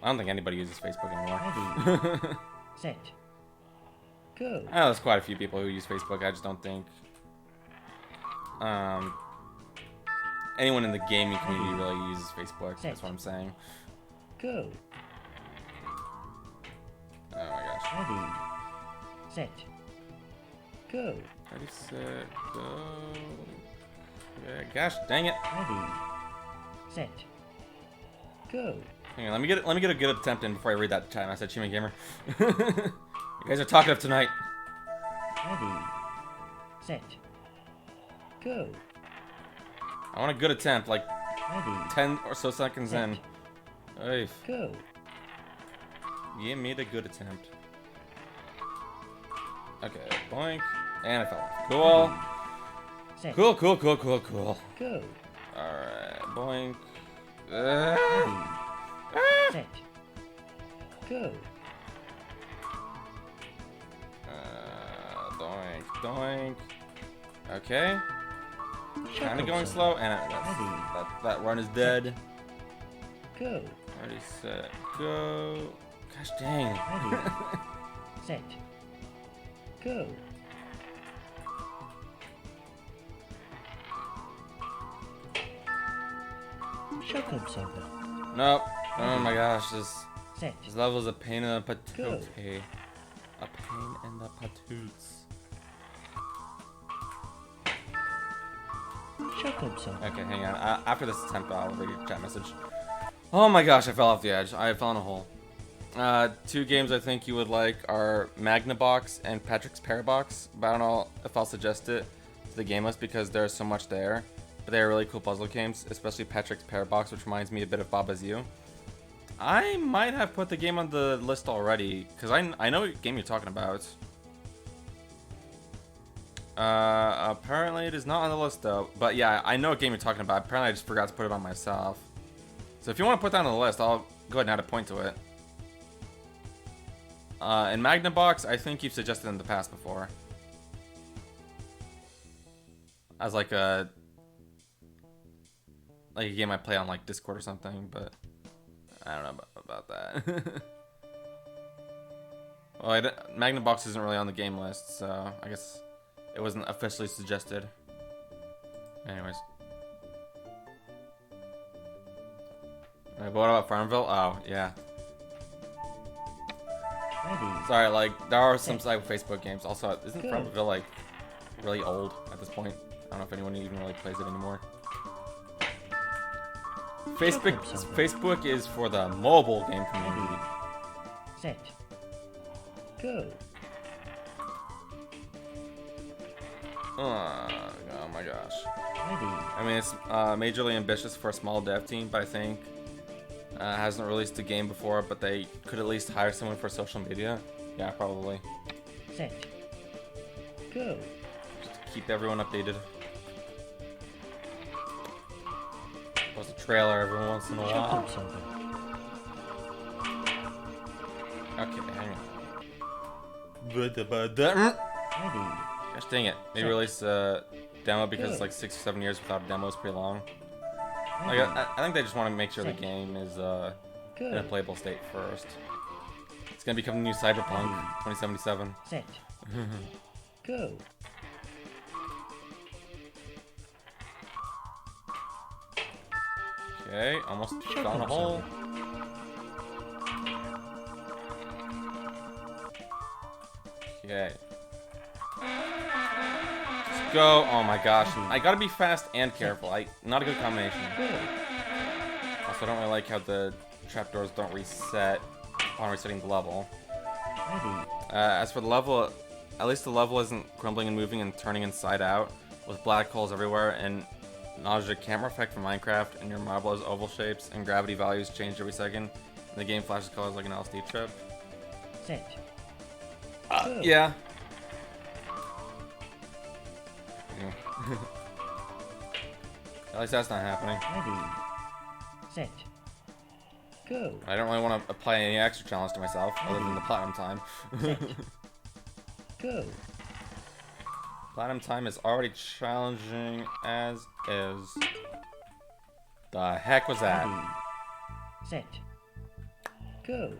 I don't think anybody uses Facebook anymore. Ready. Set. Go. I know there's quite a few people who use Facebook. I just don't think anyone in the gaming community really uses Facebook. That's what I'm saying. Go. Oh my gosh. Ready. Set. Go. Ready, set, go. Yeah, gosh, dang it. Ready. Set. Go. Hang on, let me get a good attempt in before I read that chat message, Human Gamer. You guys are talkative tonight. Ready. Set. Go. I want a good attempt, like Ready. 10 or so seconds in. Oy. Go. You made a good attempt. Okay, boink. And I fell off. Cool. Set. Cool. Go. Alright, boink. Ready. Set. Go. Doink. Okay. Shock Kind of going absorber. slow, and that run is dead. Go. Ready, set, go. Gosh dang. Ready. Set. Go. Shock absorber. Nope. Oh my gosh, this Set. level is a pain in the patootie. Go. A pain in the patoots. Shock absorber. Okay, hang on. After this attempt, I'll read your chat message. Oh my gosh, I fell off the edge. I fell in a hole. Two games I think you would like are Magnabox and Patrick's Parabox, but I don't know if I'll suggest it to the game list because there's so much there. But they are really cool puzzle games, especially Patrick's Parabox, which reminds me a bit of Baba's You. I might have put the game on the list already, because I know what game you're talking about. Apparently it is not on the list though. But yeah, I know what game you're talking about. Apparently I just forgot to put it on myself. So if you want to put that on the list, I'll go ahead and add a point to it. And Magnabox, I think you've suggested in the past before. As like a game I play on like Discord or something, but I don't know about that. Well, Magnabox isn't really on the game list, so I guess it wasn't officially suggested. Anyways. But what about Farmville? Oh, yeah. Ready. Sorry, like, there are some like Facebook games. Also, isn't Farmville like really old at this point? I don't know if anyone even really plays it anymore. Facebook is for the mobile game community. Ready. Set. Go. Oh my gosh. Ready. I mean, it's majorly ambitious for a small dev team, but I think hasn't released a game before, but they could at least hire someone for social media. Yeah, probably. Set. Go. Just to keep everyone updated. Post a trailer every once in a Check while. out something. Okay, hang on. Ready. Gosh dang it. Maybe release a demo because it's like 6 or 7 years without a demo is pretty long. Like, I think they just want to make sure the game is in a playable state first. It's gonna become the new Cyberpunk 2077. Set. Go. Okay, almost fell in a hole. Okay. Just go. Oh my gosh. I gotta be fast and careful. Not a good combination. Also, I don't really like how the trapdoors don't reset upon resetting the level. Ready. As for the level, at least the level isn't crumbling and moving and turning inside out with black holes everywhere and nausea camera effect from Minecraft, and your marble has oval shapes and gravity values change every second and the game flashes colors like an LSD trip. Set. Yeah. At least that's not happening. Ready. Set. Go. I don't really want to apply any extra challenge to myself other than the platinum time. Go. Platinum time is already challenging as is. The heck was that? Ready. Set. Go.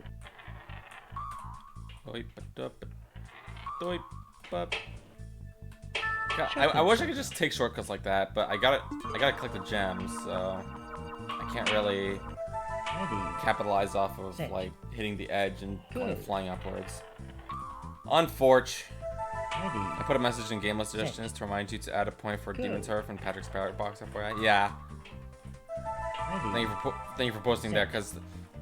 God, I wish I could just take shortcuts like that, but I gotta collect the gems, so I can't really Ready. capitalize off of Set. like hitting the edge and Go. going flying upwards. Unforge. Ready. I put a message in game list suggestions to remind you to add a point for Go. Demon Turf and Patrick's Power Box. FYI. Yeah. Ready. Thank you for posting there, because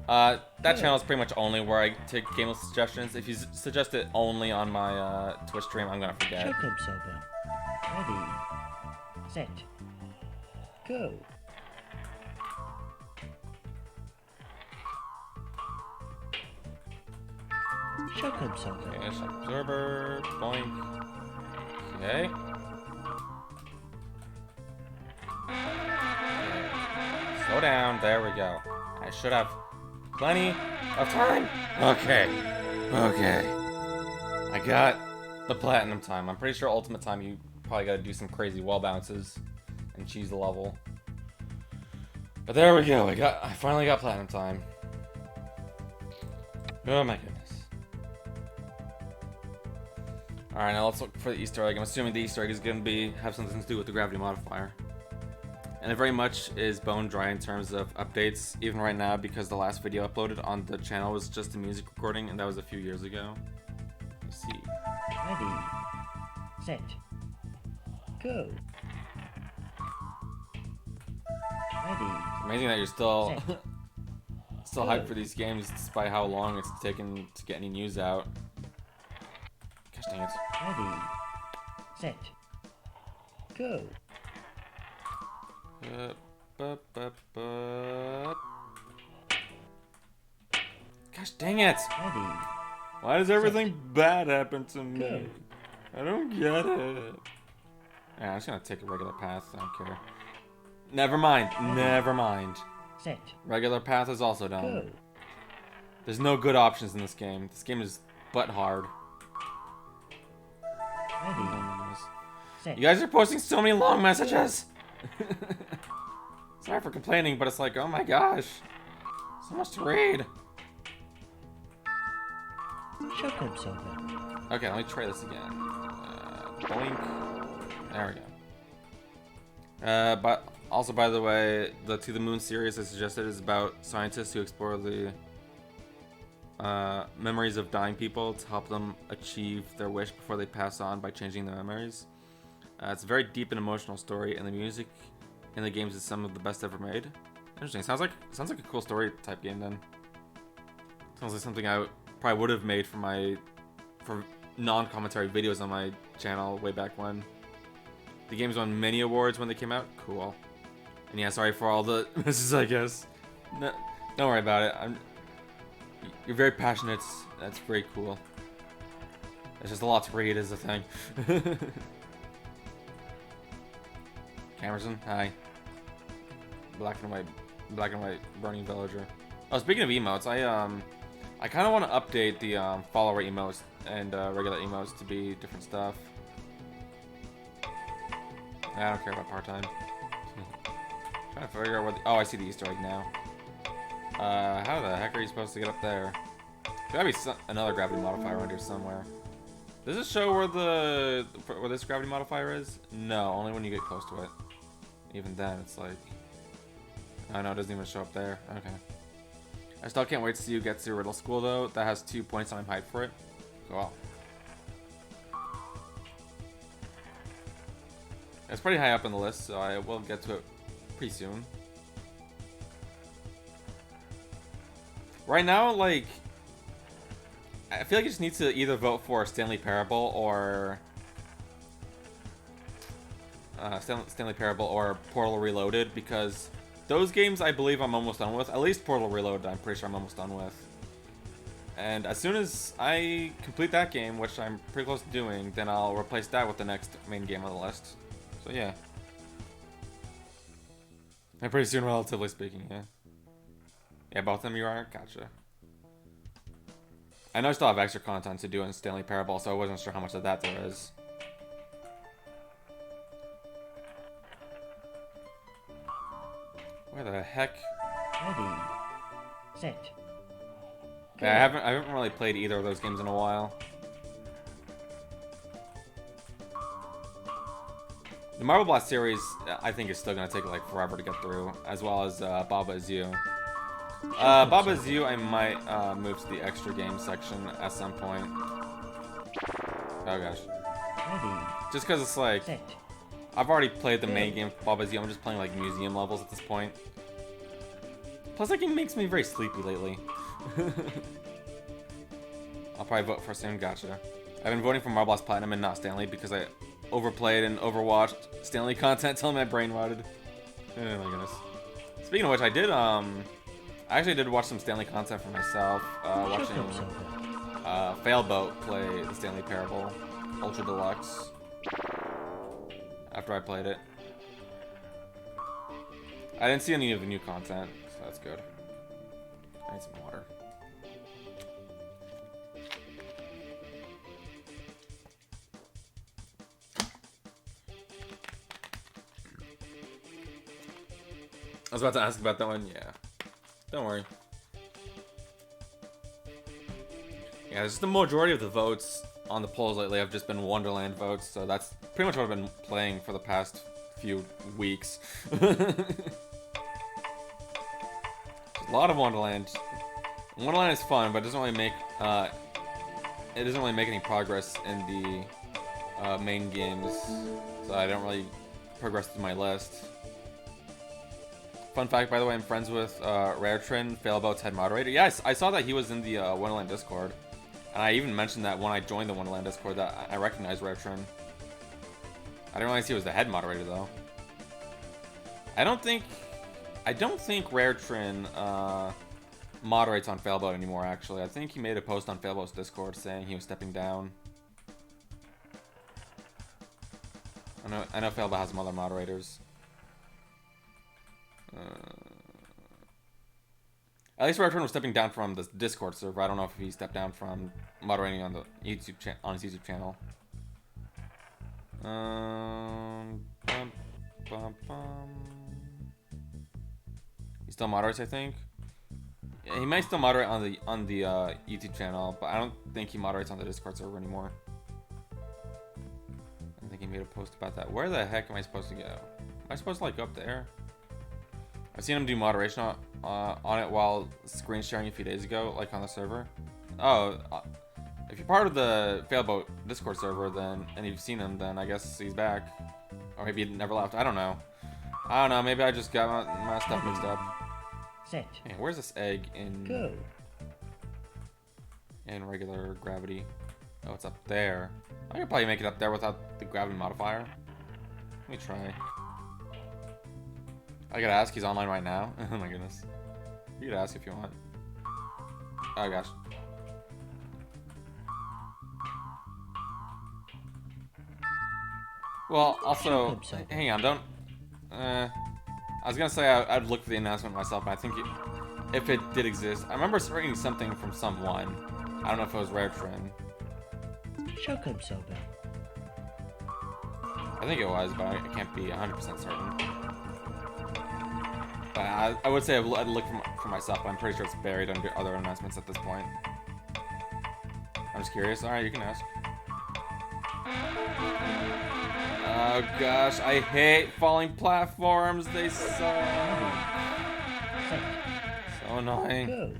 that Go. channel is pretty much only where I take game list suggestions. If you suggest it only on my Twitch stream, I'm gonna forget. Check up something. Ready. Set. Go. Check up something. Okay, shock absorber, boink. Okay. Slow down. There we go. I should have plenty of time. Okay. Okay. I got the platinum time. I'm pretty sure ultimate time you probably got to do some crazy wall bounces and cheese the level. But there we go. I finally got platinum time. Oh my goodness. Alright, now let's look for the Easter egg. I'm assuming the Easter egg is going to have something to do with the gravity modifier. And it very much is bone dry in terms of updates, even right now, because the last video uploaded on the channel was just a music recording, and that was a few years ago. Let's see. Ready. Set. Go. Ready. Amazing that you're still Still hyped for these games despite how long it's taken to get any news out. Gosh dang it. Ready, set, go. Gosh dang it! Ready, Why does everything bad happen to me? go. I don't get it. Yeah, I'm just gonna take a regular path. I don't care. Never mind. Never mind. Set, Regular path is also done. go. There's no good options in this game. This game is butt hard. Ready, set, You guys are posting so many long messages. Sorry for complaining, but it's like, oh my gosh, so much to read. Shotgun Sofa. Okay, let me try this again. Boink. There we go. But also, by the way, the To the Moon series I suggested is about scientists who explore the memories of dying people to help them achieve their wish before they pass on by changing their memories. It's a very deep and emotional story, and the music in the games is some of the best ever made. Interesting. Sounds like a cool story type game then. Sounds like something I probably would have made for non-commentary videos on my channel way back when. The games won many awards when they came out. Cool. And yeah, sorry for all the misses, I guess. No, don't worry about it. You're very passionate. That's very cool. There's just a lot to read is the thing. Camerson, hi. Black and white burning villager. Oh, speaking of emotes, I kind of want to update the follower emotes and regular emotes to be different stuff. I don't care about part-time. Trying to figure out what. Oh, I see the Easter egg now. How the heck are you supposed to get up there? There's gotta be another gravity modifier around here somewhere. Does it show where this gravity modifier is? No, only when you get close to it. Even then, it's like. Oh no, it doesn't even show up there. Okay. I still can't wait to see you get to Riddle School though. That has 2 points and I'm hyped for it. Cool. It's pretty high up on the list, so I will get to it pretty soon. Right now, like, I feel like you just need to either vote for Stanley Parable or Stanley Parable or Portal Reloaded, because those games I believe I'm almost done with. At least Portal Reloaded, I'm pretty sure I'm almost done with. And as soon as I complete that game, which I'm pretty close to doing, then I'll replace that with the next main game on the list. So yeah. And pretty soon, relatively speaking, yeah. Yeah, both of them you are? Gotcha. I know I still have extra content to do in Stanley Parable, so I wasn't sure how much of that there is. Where the heck? Ready, set, go. Yeah, I haven't really played either of those games in a while. The Marble Blast series, I think, is still gonna take like forever to get through, as well as Baba Is You. Baba Is You, I might move to the extra game section at some point. Oh gosh. Ready, Just because it's like, set, I've already played the main game for Baba Is You. I'm just playing like museum levels at this point. Plus, that game makes me very sleepy lately. I'll probably vote for soon. Gotcha. I've been voting for Marble Blast Platinum and not Stanley because I overplayed and overwatched Stanley content till my brain rotted. Oh my goodness. Speaking of which, I actually did watch some Stanley content for myself. Watching Failboat play the Stanley Parable Ultra Deluxe after I played it. I didn't see any of the new content, so that's good. I need some water. I was about to ask about that one. Yeah. Don't worry. Yeah, just the majority of the votes on the polls lately have just been Wonderland votes, so that's pretty much what I've been playing for the past few weeks. A lot of Wonderland. Wonderland is fun, but it doesn't really make any progress in the main games, so I don't really progress through my list. Fun fact, by the way, I'm friends with Raretrin, Failboat's head moderator. Yes, I saw that he was in the Wonderland Discord. And I even mentioned that when I joined the Wonderland Discord that I recognized Raretrin. I didn't realize he was the head moderator, though. I don't think Raretrin moderates on Failboat anymore, actually. I think he made a post on Failboat's Discord saying he was stepping down. I know Failboat has some other moderators. At least Raretrin was stepping down from the Discord server. I don't know if he stepped down from moderating on the YouTube on his YouTube channel. He still moderates, I think. Yeah, he might still moderate on the YouTube channel, but I don't think he moderates on the Discord server anymore. I think he made a post about that. Where the heck am I supposed to go? Am I supposed to like go up there? I've seen him do moderation on it while screen sharing a few days ago, like on the server. Oh, if you're part of the Failboat Discord server, then and you've seen him, then I guess he's back, or maybe he never left. I don't know. Maybe I just got my stuff mixed up. Set. Hey, where's this egg in? Go. In regular gravity. Oh, it's up there. I could probably make it up there without the gravity modifier. Let me try. I gotta ask, he's online right now? Oh my goodness. You could ask if you want. Oh gosh. Well, also, hang on, don't... I was gonna say I'd look for the announcement myself, but I think if it did exist... I remember reading something from someone. I don't know if it was Raretrin. Shotgun sober. I think it was, but I can't be 100% certain. But I would say I'd look for myself, but I'm pretty sure it's buried under other announcements at this point. I'm just curious. Alright, you can ask. Oh gosh, I hate falling platforms. They suck. So annoying. Go.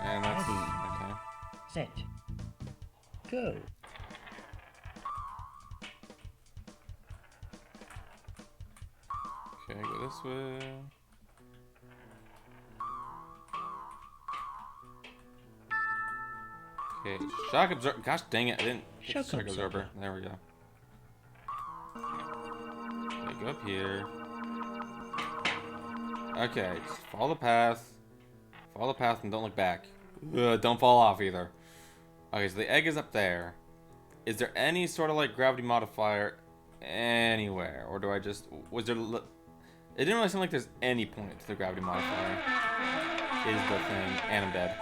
And that's Ready. okay. Set. Go. Okay, go this way. Okay, shock absorber. Gosh dang it, I didn't get the shock absorber. There we go. Okay, go up here. Okay, just follow the path. Follow the path and don't look back. Ugh, don't fall off either. Okay, so the egg is up there. Is there any sort of like gravity modifier anywhere? Or do I just... Was there... It didn't really seem like there's any point to the gravity modifier. Is the thing. And I'm dead.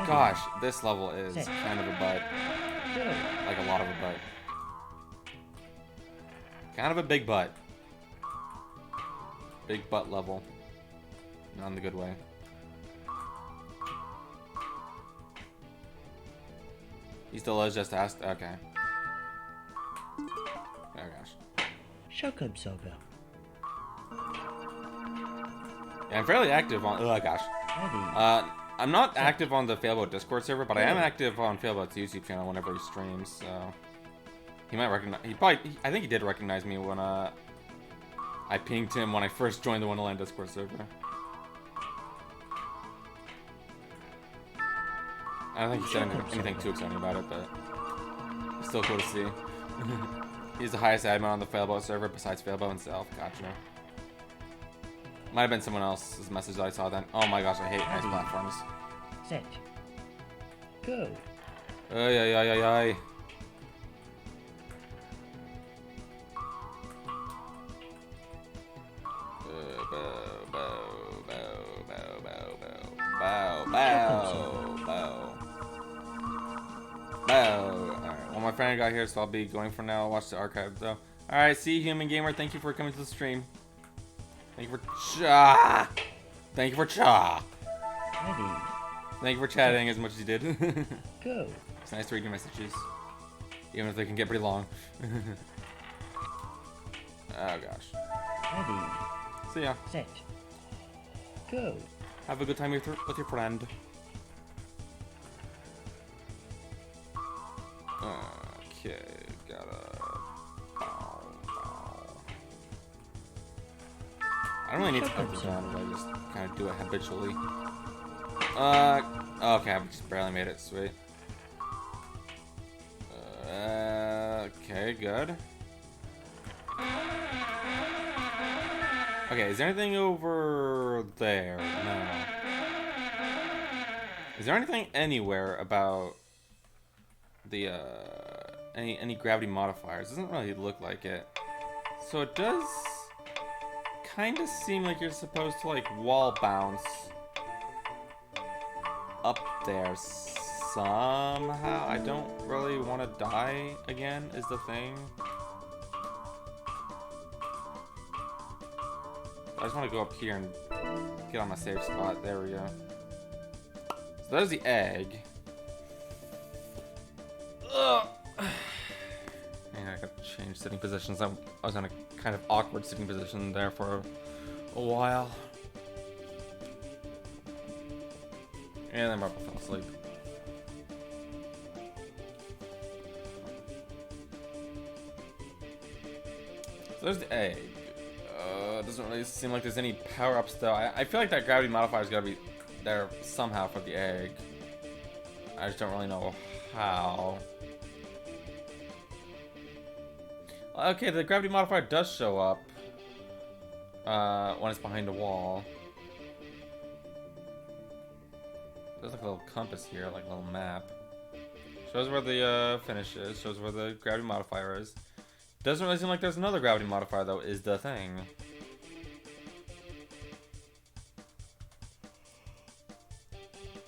Gosh, this level is kind of a butt. Like a lot of a butt. Kind of a big butt. Big butt level. Not in the good way. He still is, just asked? Okay. Oh gosh. Shock absorber. Yeah, I'm fairly active on... Oh gosh. Ready. I'm not active on the Failboat Discord server, but I am active on Failboat's YouTube channel whenever he streams, so... He might recognize... I think he did recognize me when, I pinged him when I first joined the Wonderland Discord server. I don't think he said anything too exciting about it, but... It's still cool to see. He's the highest admin on the Failboat server besides Failboat himself. Gotcha. Might have been someone else's message that I saw then. Oh my gosh, I hate ice platforms. Set. Go. Ay, ay, ay, ay, ay. Alright, well my friend got here, so I'll be going for now. I'll watch the archive though. Alright, see you, Human Gamer. Thank you for coming to the stream. Thank you for cha. Thank you for cha. Ready. Thank you for chatting as much as you did. Go. It's nice to read your messages, even if they can get pretty long. Oh gosh. Ready. See ya. Set. Go. Have a good time with your friend. Okay, gotta... I don't really need to understand it, I just kind of do it habitually. Okay, I just barely made it, sweet. Okay, good. Okay, is there anything over there? No. Is there anything anywhere about the, any gravity modifiers? Doesn't really look like it. So it does kind of seem like you're supposed to, like, wall bounce up there somehow. I don't really want to die again, is the thing. I just want to go up here and get on my safe spot. There we go. So there's the egg. Ugh. And I gotta change sitting positions. I was in a kind of awkward sitting position there for a while. And then Marble fell asleep. So there's the egg. Doesn't really seem like there's any power-ups though. I feel like that gravity modifier's gotta be there somehow for the egg. I just don't really know how. Okay, the gravity modifier does show up when it's behind a wall. There's like a little compass here, like a little map. Shows where the finish is, shows where the gravity modifier is. Doesn't really seem like there's another gravity modifier though, is the thing.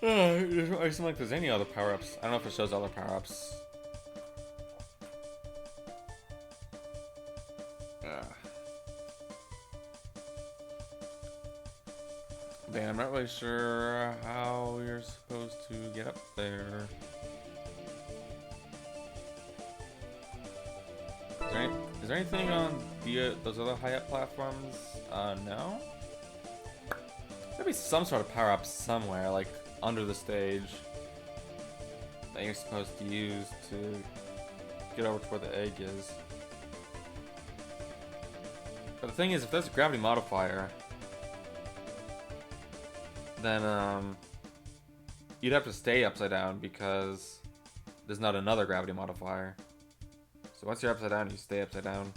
It doesn't really seem like there's any other power-ups. I don't know if it shows other power-ups. Dang, I'm not really sure how you're supposed to get up there. Is there anything on those other high-up platforms? No? There'd be some sort of power-up somewhere, like under the stage, that you're supposed to use to get over to where the egg is. But the thing is, if there's a gravity modifier, then you'd have to stay upside down because there's not another gravity modifier. So once you're upside down, you stay upside down.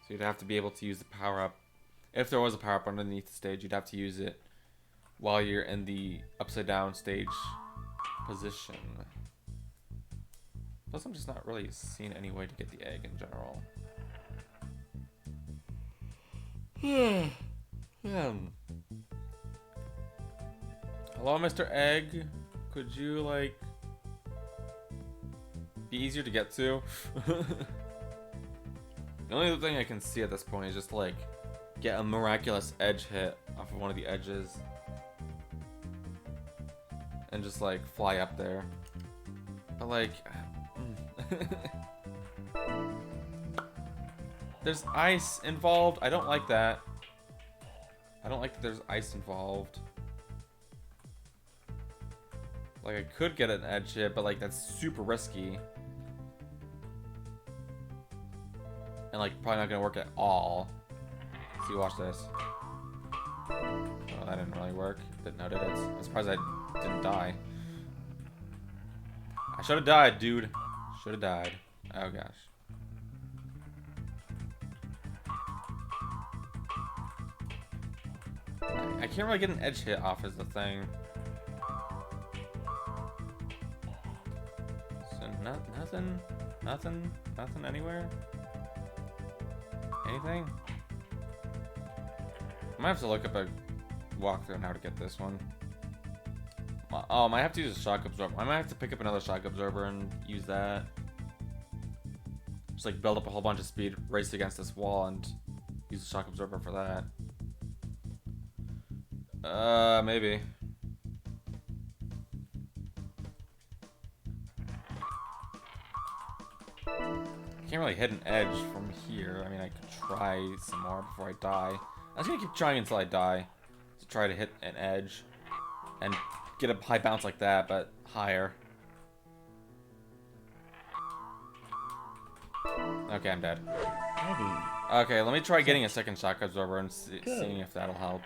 So you'd have to be able to use the power-up. If there was a power-up underneath the stage, you'd have to use it while you're in the upside down stage position. Plus, I'm just not really seeing any way to get the egg in general. Hello, Mr. Egg. Could you, like, be easier to get to? The only other thing I can see at this point is just, like, get a miraculous edge hit off of one of the edges. And just, like, fly up there. But, like... There's ice involved. I don't like that. I don't like that there's ice involved. Like, I could get an edge hit, but, like, that's super risky. And, like, probably not gonna work at all. See, watch this. Oh, that didn't really work. Didn't know, did it? I'm surprised I didn't die. I should have died, dude. Should have died. Oh, gosh. I can't really get an edge hit off is the thing. So, nothing anywhere? Anything? I might have to look up a walkthrough on how to get this one. Oh, I might have to use a shock absorber. I might have to pick up another shock absorber and use that. Just like build up a whole bunch of speed, race against this wall, and use the shock absorber for that. Maybe. I can't really hit an edge from here. I mean, I could try some more before I die. I'm just gonna keep trying until I die to try to hit an edge and get a high bounce like that, but higher. Okay, I'm dead. Eddie. Okay, let me try getting a second shock absorber and seeing if that'll help.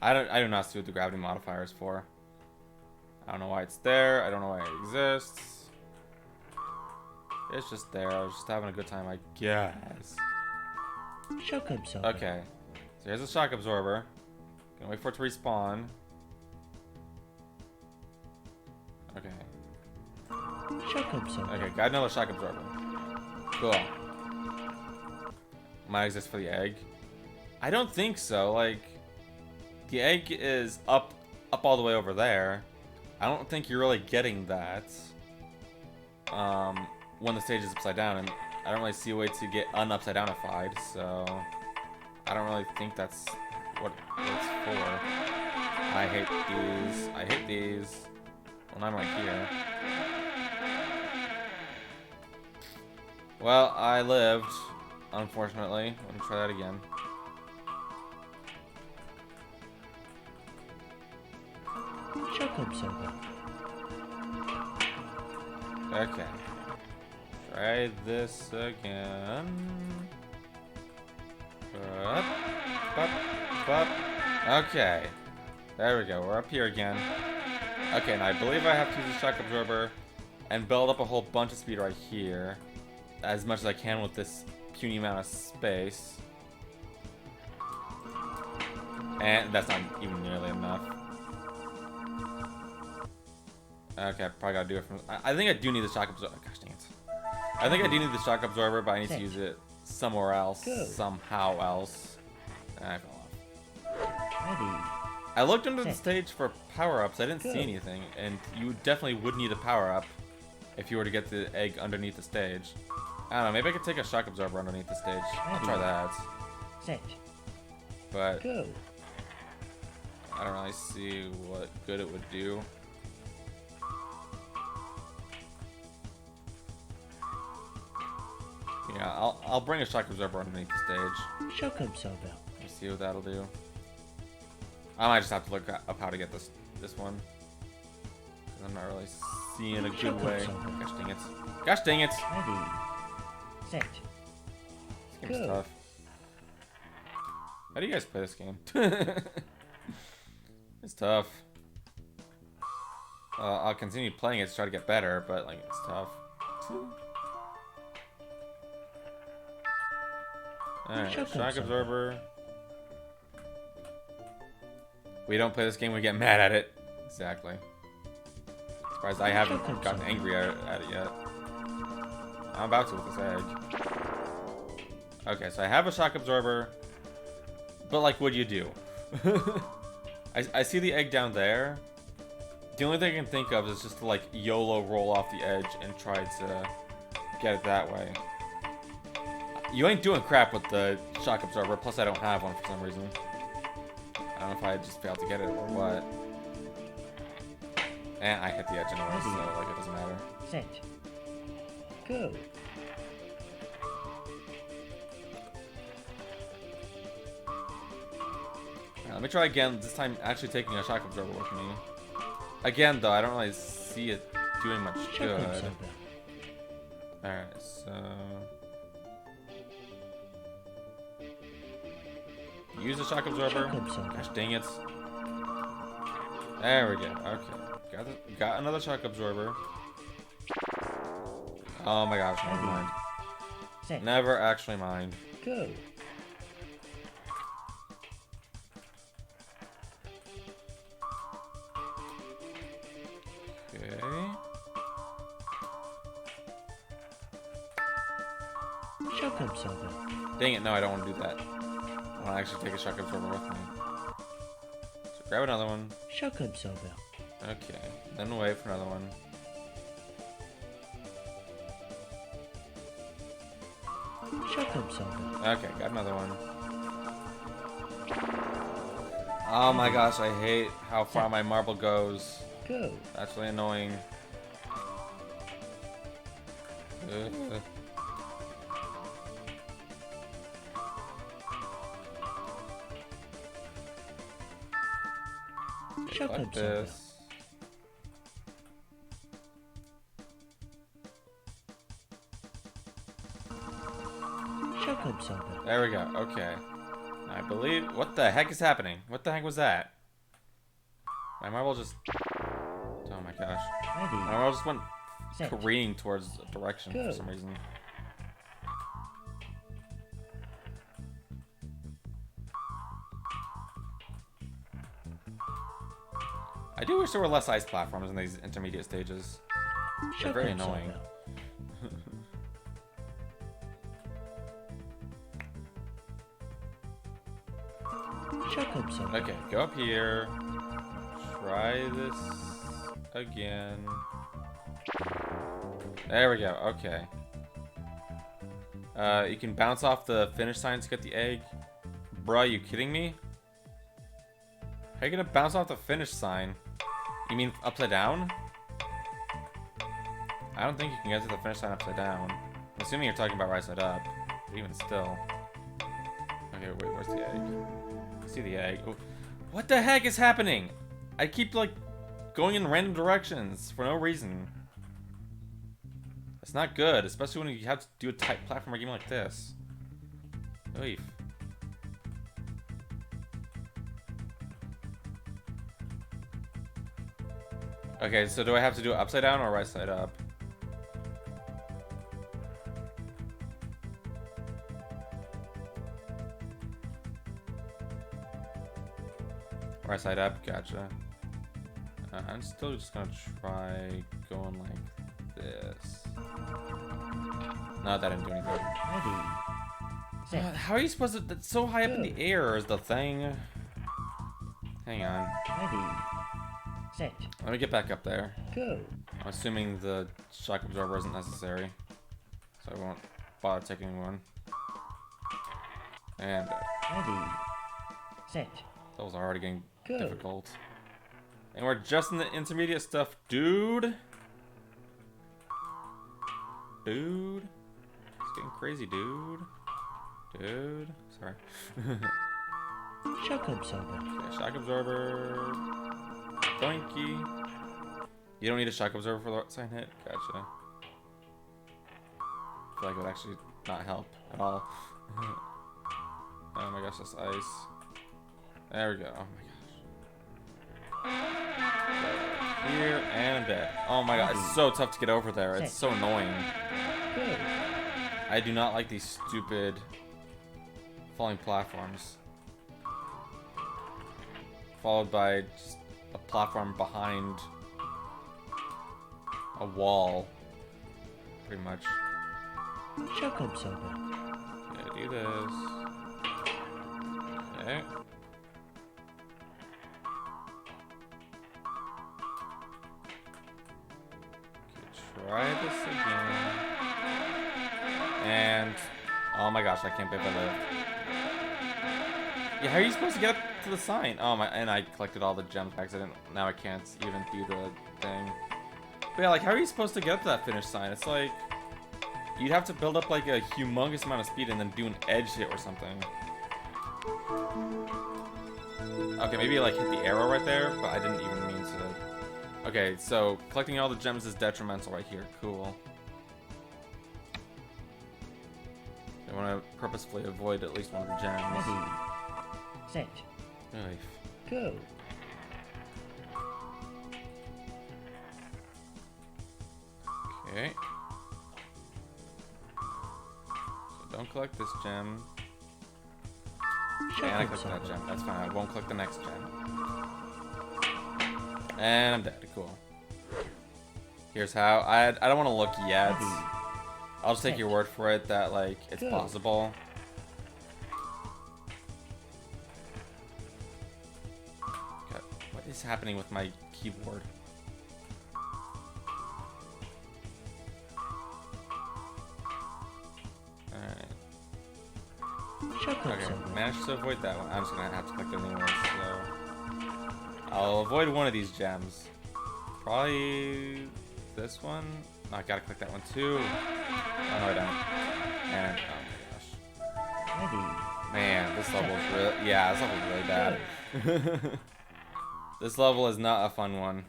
I do not see what the gravity modifier is for. I don't know why it's there. I don't know why it exists. It's just there. I was just having a good time, I guess. Shock absorber. Okay. So here's a shock absorber. Gonna wait for it to respawn. Okay. Shock absorber. Okay, got another shock absorber. Cool. Might exist for the egg. I don't think so. Like, the egg is up all the way over there. I don't think you're really getting that when the stage is upside down, and I don't really see a way to get upside downified, so I don't really think that's what it's for. I hate these. I hate these. Well, I'm right here. Well, I lived, unfortunately. Let me try that again. Shock absorber. Okay. Try this again. Up, up, up. Okay. There we go. We're up here again. Okay, and I believe I have to use the shock absorber and build up a whole bunch of speed right here. As much as I can with this puny amount of space. And that's not even nearly enough. Okay, I probably gotta do it from... I think I do need the shock absorber. Gosh dang it. I think I do need the shock absorber, but I need to use it somewhere else. Somehow else. And I fell off. Ready. I looked under the stage for power-ups. I didn't see anything. And you definitely would need a power-up if you were to get the egg underneath the stage. I don't know, maybe I could take a shock absorber underneath the stage. I'll try that. Set. But Go. I don't really see what good it would do. Yeah, I'll bring a shock absorber underneath the stage. Shock absorber. Let's see what that'll do. I might just have to look up how to get this one. 'Cause I'm not really seeing a good way. Gosh dang it. Gosh dang it! Ready. Set. This game's tough. How do you guys play this game? It's tough. I'll continue playing it to try to get better, but like it's tough. Alright, shock absorber. We don't play this game, we get mad at it. Exactly. Surprised I haven't gotten angry at it yet. I'm about to with this egg. Okay, so I have a shock absorber. But like, what'd you do? I see the egg down there. The only thing I can think of is just to like YOLO roll off the edge and try to get it that way. You ain't doing crap with the shock absorber, plus I don't have one for some reason. I don't know if I just failed to get it or what. And I hit the edge anyway, so like it doesn't matter. Set. Go. Let me try again, this time actually taking a shock absorber with me. Again though, I don't really see it doing much good. Alright, so... use the shock absorber. Gosh dang it. There we go, okay. Got another shock absorber. Oh my gosh, never mind. Never actually mind. Go. Okay. Shock absorber. Dang it, no, I don't want to do that. I want to actually take a shock absorber with me. So grab another one. Shock absorber. Okay, then wait for another one. Shock absorber. Okay, got another one. Oh my gosh, I hate how far my marble goes. Go. That's really annoying. Shock Like absorber. this. soda. There we go. Okay. I believe. What the heck is happening? What the heck was that? My marble just. Oh my gosh. My Ready. marble just went Set. careening towards a direction Go. for some reason. I do wish there were less ice platforms in these intermediate stages. They're very annoying. Okay, go up here. Try this again. There we go. Okay. You can bounce off the finish sign to get the egg. Bruh, you kidding me? How are you gonna bounce off the finish sign? You mean upside down? I don't think you can get to the finish sign upside down. I'm assuming you're talking about right side up. But even still. Okay, wait, where's the egg? I see the egg. Oh. What the heck is happening? I keep, like, going in random directions for no reason. It's not good, especially when you have to do a tight platformer game like this. Oy. Okay, so do I have to do it upside down or right side up? Right side up, gotcha. I'm still just gonna try going like this. No, that didn't do anything. How are you supposed to? That's so high up in the air is the thing. Hang on. Ready. Set. Let me get back up there. Go. I'm assuming the shock absorber isn't necessary, so I won't bother taking one. And Ready. Set. that was already getting Go. difficult. And we're just in the intermediate stuff, dude. Dude. It's getting crazy, dude. Dude. Sorry. Shock absorber. Okay, shock absorber. Donkey. You don't need a shock absorber for the sign hit? Gotcha. I feel like it would actually not help at all. Oh my gosh, that's ice. There we go. Oh my gosh. Here and I'm dead. Oh my god, it's so tough to get over there. It's so annoying. Go. I do not like these stupid falling platforms. Followed by just a platform behind a wall. Pretty much. Shock absorber. Okay, do this. Okay. Try this again. And oh my gosh, I can't believe I lived. Yeah, how are you supposed to get up to the sign? Oh my, and I collected all the gems by accident. Now I can't even do the thing. But yeah, like, how are you supposed to get up to that finish sign? It's like you'd have to build up like a humongous amount of speed and then do an edge hit or something. Okay, maybe like hit the arrow right there, but I didn't even mean to. Okay, so collecting all the gems is detrimental right here. Cool. I want to purposefully avoid at least one of the gems. Ready. Set. Oy. Go. Okay. So don't collect this gem. Shock And I clicked that absorber. gem. That's fine. I won't click the next gem. And I'm dead. Cool. Here's how. I don't want to look yet. I'll just take your word for it that, like, it's Good. possible. God, what is happening with my keyboard? Alright. Shock Okay, absorber. managed to avoid that one. I'm just gonna have to click it anyway, so I'll avoid one of these gems. Probably this one. No, I gotta click that one too. Oh no, I don't. And oh my gosh, Ready. man, this level is really this level is really bad. This level is not a fun one.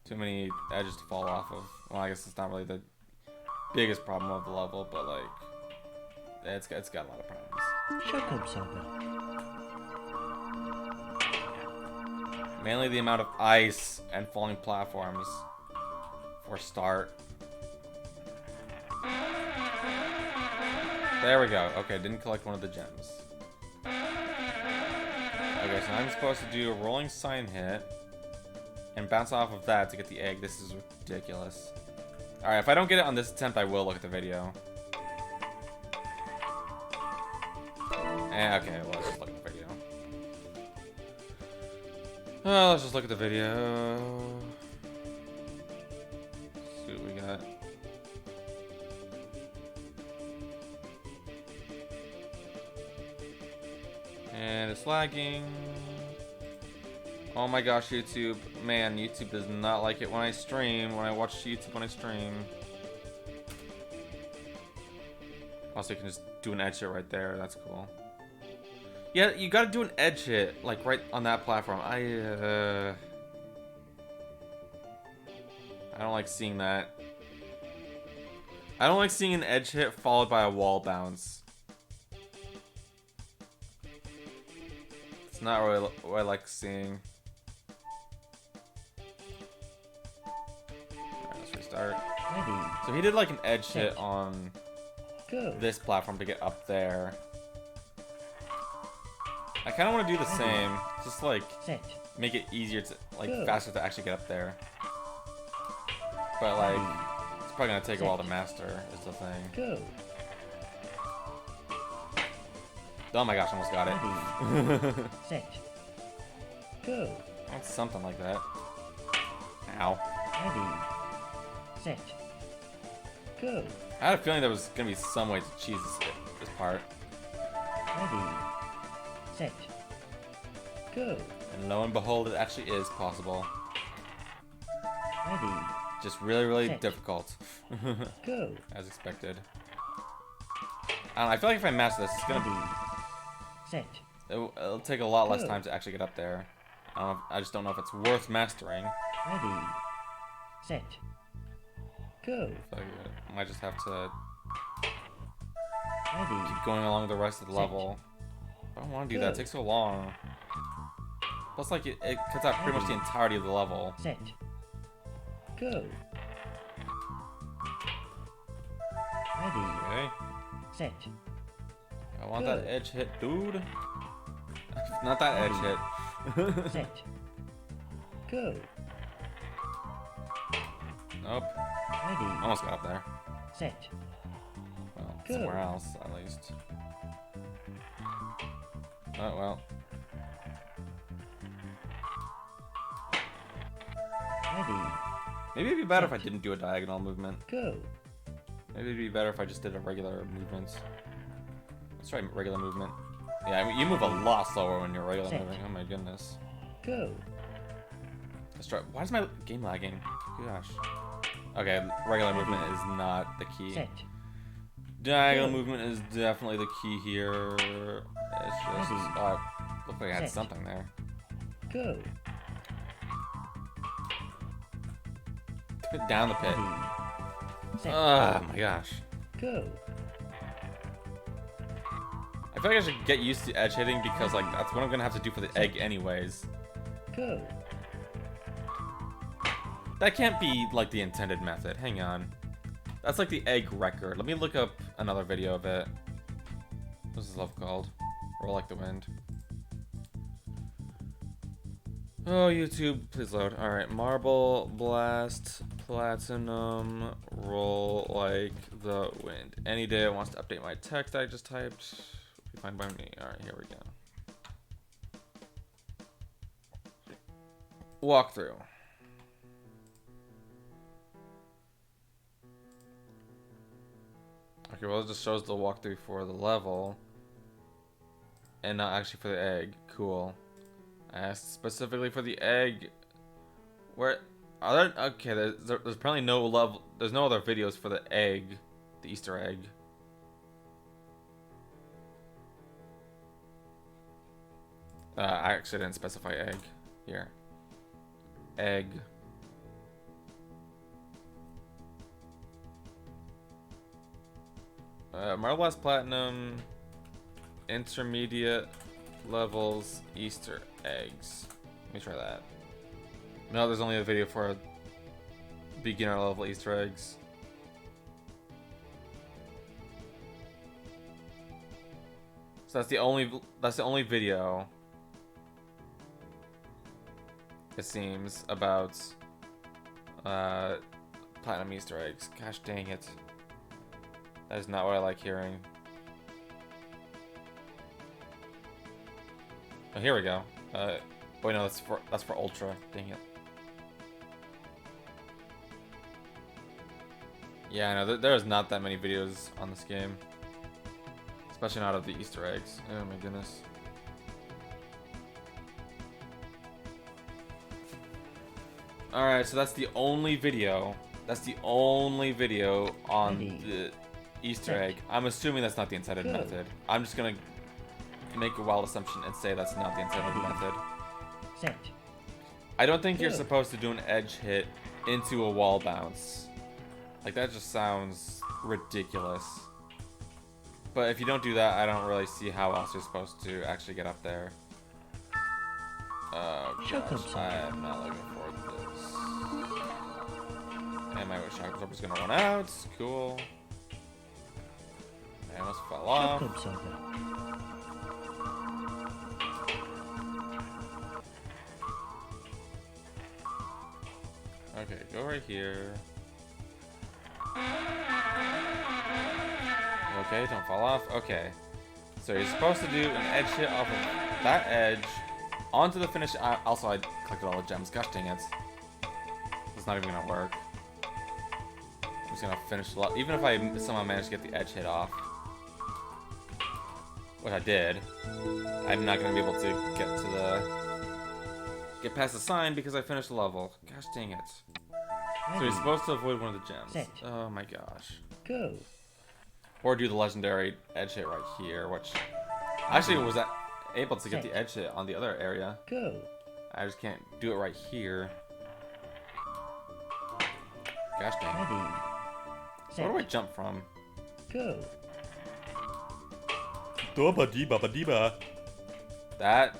Too many edges to fall off of. Well, I guess it's not really the biggest problem of the level, but like, it's got a lot of problems. Shut up, Saga. Mainly the amount of ice and falling platforms for a start. There we go. Okay, didn't collect one of the gems. Okay, so I'm supposed to do a rolling sign hit and bounce off of that to get the egg. This is ridiculous. Alright, if I don't get it on this attempt, I will look at the video. Okay, well, let's just look at the video. Let's just look at the video. See what we got. And it's lagging. Oh my gosh, YouTube. Man, YouTube does not like it when I stream, when I watch YouTube when I stream. Also, you can just do an edge hit right there. That's cool. Yeah, you gotta do an edge hit, like right on that platform. I don't like seeing that. I don't like seeing an edge hit followed by a wall bounce. It's not really what I like seeing. Alright, let's restart. Ready. So he did like an edge hit on Go. this platform to get up there. I kind of want to do the same, just like Set. make it easier to, like, Go. faster to actually get up there. But like, it's probably gonna take a while to master. Is the thing. Go. Oh my gosh, almost got it. Ready. Set. Go. That's something like that. Ow. Ready. Set. Go. I had a feeling there was gonna be some way to cheese this part. Ready. Set. Go. And lo and behold, it actually is possible. Ready. Just really, really Set. difficult. Go. As expected. I don't know, I feel like if I master this, it's gonna Ready. Set. it'll take a lot less Go. time to actually get up there. I just don't know if it's worth mastering. Ready. Set. Go. I might just have to Ready. keep going along the rest of the Set. level. I don't want to do that. It Go. takes so long. Plus, like, it cuts out pretty much the entirety of the level. Set. Go. Ready. Okay. Set. I want Go. that edge hit, dude. Not that edge hit. Set. Go. Nope. Ready. Almost got up there. Set. Well, Go. somewhere else, at least. Oh, well. Ready. Maybe it'd be better if I didn't do a diagonal movement. Go. Maybe it'd be better if I just did a regular movement. Let's try regular movement. Yeah, I mean, you move a lot slower when you're regular Set. moving. Oh my goodness. Go. Let's try. Why is my game lagging? Gosh. Okay, regular movement is not the key. Set. Diagonal Go. movement is definitely the key here. It's just. Ready. Oh, looked like I had Set. something there. Go. Down the pit. Ready. Set. Oh my gosh. Go. I feel like I should get used to edge hitting because, like, that's what I'm gonna have to do for the egg anyways. Go. That can't be, like, the intended method. Hang on. That's like the egg record. Let me look up another video of it. What's this level called? Roll Like the Wind. Oh, YouTube, please load. Alright, Marble Blast Platinum Roll Like the Wind. Any day I wants to update my text I just typed. Be fine by me. Alright, here we go. Walkthrough. Okay, well, it just shows the walkthrough for the level and not actually for the egg. Cool. I asked specifically for the egg. Where are there? Okay, there's probably no level. There's no other videos for the egg, the Easter egg. I actually didn't specify egg here. Egg. Marble Blast Platinum, intermediate levels, Easter eggs. Let me try that. No, there's only a video for beginner level Easter eggs. So that's the only video, it seems, about platinum Easter eggs. Gosh dang it. That is not what I like hearing. Oh, here we go. Wait, no, that's for Ultra. Dang it. Yeah, I know. There's not that many videos on this game. Especially not of the Easter eggs. Oh my goodness. Alright, so that's the only video. That's the only video on the Easter egg. I'm assuming that's not the intended method. I'm just gonna make a wild assumption and say that's not the intended method. Set. I don't think you're supposed to do an edge hit into a wall bounce. Like, that just sounds ridiculous. But if you don't do that, I don't really see how else you're supposed to actually get up there. Oh gosh, I'm not looking forward to this. And my shock absorber's gonna run out. Cool. I almost fell off. Okay, go right here. Okay, don't fall off. Okay. So you're supposed to do an edge hit off of that edge onto the finish. Also, I collected all the gems. Gosh dang it. It's not even gonna work. I'm just gonna finish the level. Even if I somehow manage to get the edge hit off, which I did, I'm not gonna be able to get past the sign because I finished the level. Gosh dang it. So you're supposed to avoid one of the gems. Set. Oh my gosh. Go. Or do the legendary edge hit right here, which actually was able to get the edge hit on the other area. Go. I just can't do it right here. Gosh dang. So where do I jump from? Go. That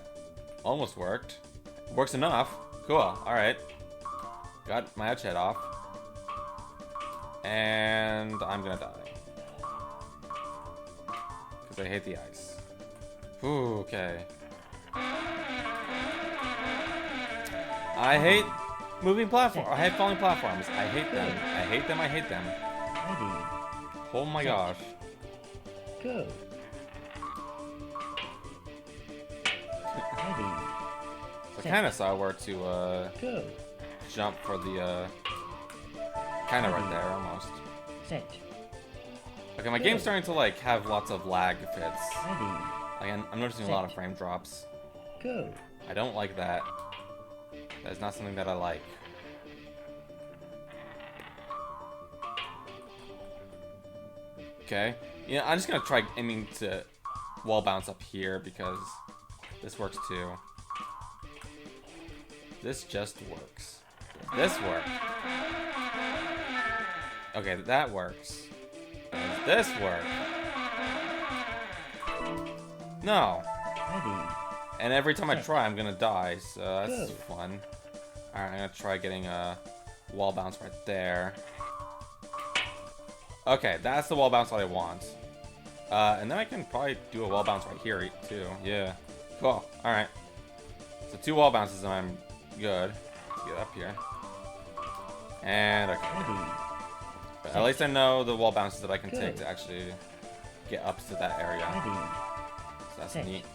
almost worked. Works enough. Cool. Alright. Got my edge hit off. And I'm gonna die. Because I hate the ice. Ooh, okay. I hate moving platforms. I hate falling platforms. I hate them. I hate them. I hate them. Oh my gosh. Go. So I kind of saw where to Go. jump for the kind of right there almost. Set. Okay, my game's starting to like have lots of lag fits. Ready. Like, I'm noticing a lot of frame drops. Go. I don't like that. That is not something that I like. Okay. Yeah, I'm just gonna try aiming to wall bounce up here because this works too. This just works. Does this work? Okay, that works. Does this work? No. Ready. And every time I try, I'm gonna die, so that's fun. Alright, I'm gonna try getting a wall bounce right there. Okay, that's the wall bounce that I want. And then I can probably do a wall bounce right here, too. Yeah. Cool. Alright. So 2 wall bounces and I'm good. Let's get up here. And okay. But at least I know the wall bounces that I can take to actually get up to that area. So that's neat.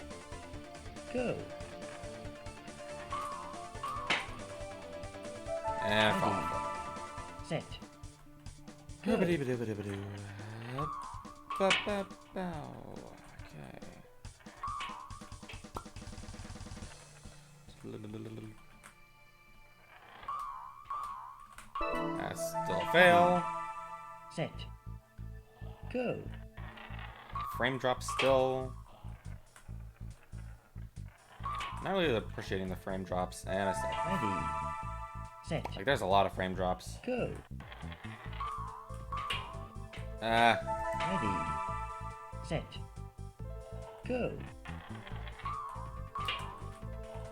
Go. And fall. Set. Okay. That's still a fail. Set. Go. Frame drop still. Not really appreciating the frame drops, and I said, Ready. Set. like, there's a lot of frame drops. Go. Ah, Ready. Set. Go.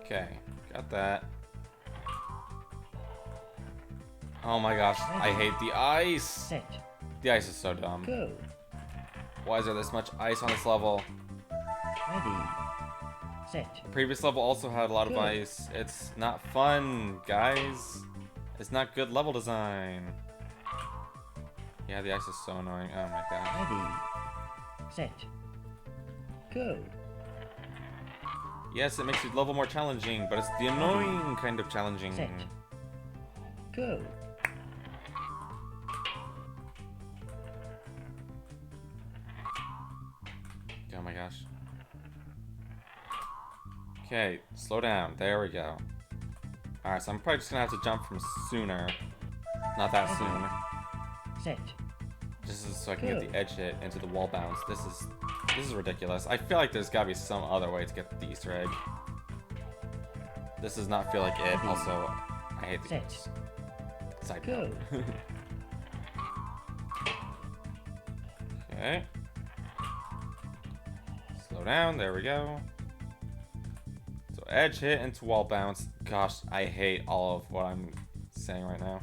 Okay, got that. Oh my gosh, I hate the ice. Set. The ice is so dumb. Go. Why is there this much ice on this level? Ready. Set. The previous level also had a lot of Go. ice. It's not fun, guys. It's not good level design. Yeah, the ice is so annoying. Oh my gosh. Ready. Set. Go. Yes, it makes the level more challenging, but it's the annoying kind of challenging. Set. Go. Oh my gosh. Okay, slow down. There we go. Alright, so I'm probably just gonna have to jump from sooner. Not that soon. Set. Just so I can get the edge hit into the wall bounce. This is ridiculous. I feel like there's gotta be some other way to get the Easter egg. This does not feel like it. Also, I hate the Set. side Go. note. Okay. Slow down. There we go. So edge hit into wall bounce. Gosh, I hate all of what I'm saying right now.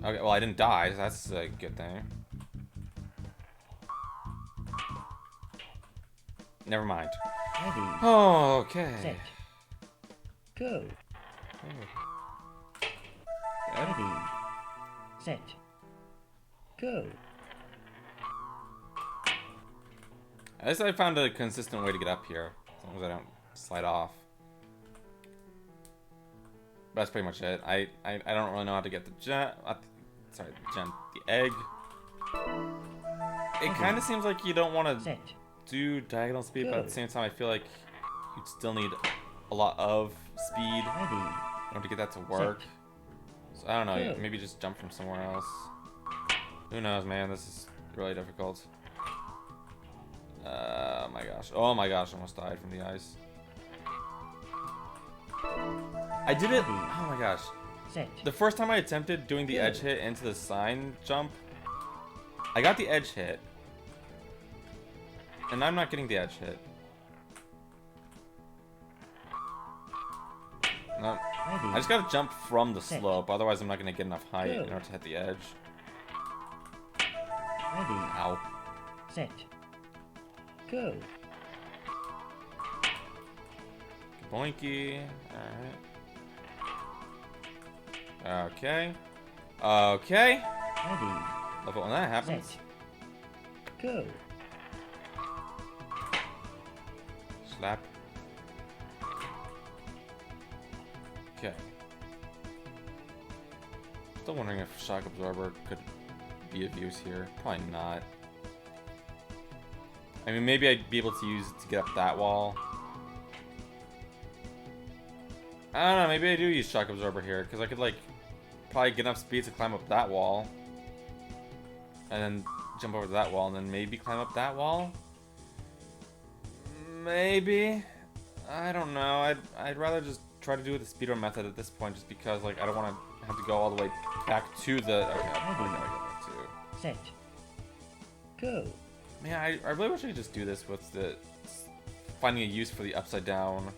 Okay, well I didn't die, so that's a good thing. Never mind. Ready. Oh, okay. Set. Go. Okay. Ready. Set. Go. At least I found a consistent way to get up here, as long as I don't slide off. But that's pretty much it. I don't really know how to get the the egg. It kind of seems like you don't want to Set. do diagonal speed, but at the Go. same time, I feel like you'd still need a lot of speed Ready. in order to get that to work. So I don't know. Go. Maybe just jump from somewhere else. Who knows, man? This is really difficult. Oh my gosh. Oh my gosh, I almost died from the ice. I did it. Oh my gosh. Set. The first time I attempted doing the Go. edge hit into the sign jump, I got the edge hit. And I'm not getting the edge hit. No. Ready. I just gotta jump from the Set. slope, otherwise I'm not gonna get enough height Go. in order to hit the edge. Ready. Ow. Set. Go. Boinky. Alright. Okay. Okay. Ready. Love it when that happens. Set. Go. Slap. Okay. Still wondering if shock absorber could be of use here. Probably not. I mean, maybe I'd be able to use it to get up that wall. I don't know, maybe I do use shock absorber here, because I could, like, probably get enough speed to climb up that wall. And then jump over to that wall, and then maybe climb up that wall? Maybe? I don't know. I'd rather just try to do it the speedrun method at this point, just because, like, I don't want to have to go all the way back to the... Okay, I probably gotta go back to... Set. Go. Man, I really wish I could just do this with the finding a use for the upside down.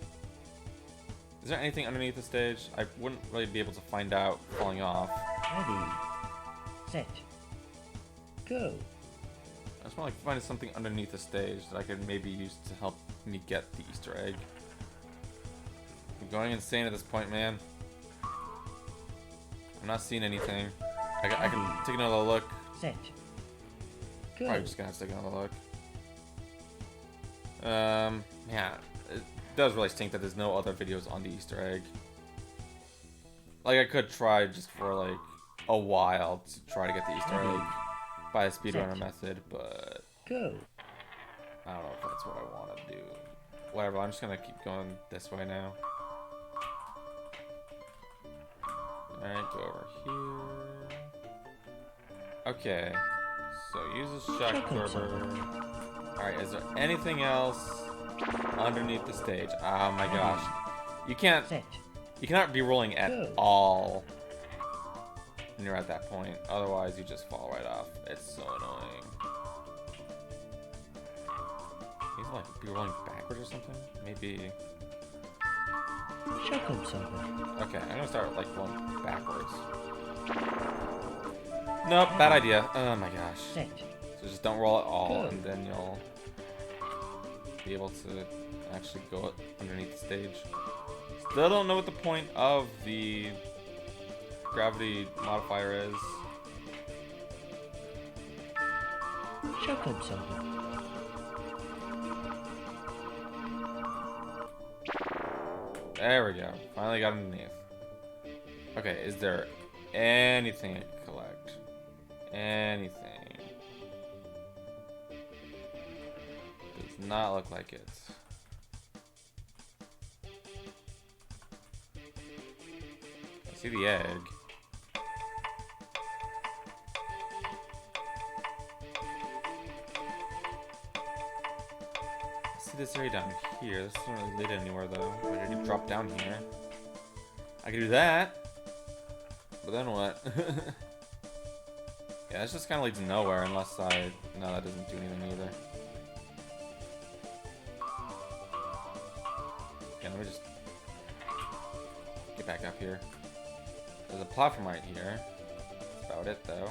Is there anything underneath the stage? I wouldn't really be able to find out falling off. Ready. Set. Go. I just want to find something underneath the stage that I could maybe use to help me get the Easter egg. I'm going insane at this point, man. I'm not seeing anything. I can take another look. Set. Go. Probably just gonna have to take another look. Yeah, it does really stink that there's no other videos on the Easter egg. Like, I could try just for, like, a while to try to get the Easter egg by a speedrunner method, but... Go. I don't know if that's what I want to do. Whatever, I'm just gonna keep going this way now. Alright, go over here. Okay. So use a shock absorber. Alright, is there anything else underneath the stage? Oh my gosh. You can't... Set. You cannot be rolling at Go. all when you're at that point. Otherwise, you just fall right off. It's so annoying. it like be rolling backwards or something? Maybe. Shock absorber. Okay, I'm gonna start like going backwards. Nope, bad idea. Oh my gosh. Set. So just don't roll at all, Go. and then you'll be able to actually go underneath the stage. Still don't know what the point of the gravity modifier is. Shock absorber. There we go. Finally got underneath. Okay, is there anything I can collect? Anything? Does not look like it. I see the egg. I see this area down here. This doesn't really lead anywhere though. I need to drop down here. I can do that. But then what? Yeah, this just kind of leads nowhere unless I... No, that doesn't do anything either. Yeah, let me just get back up here. There's a platform right here. That's about it, though.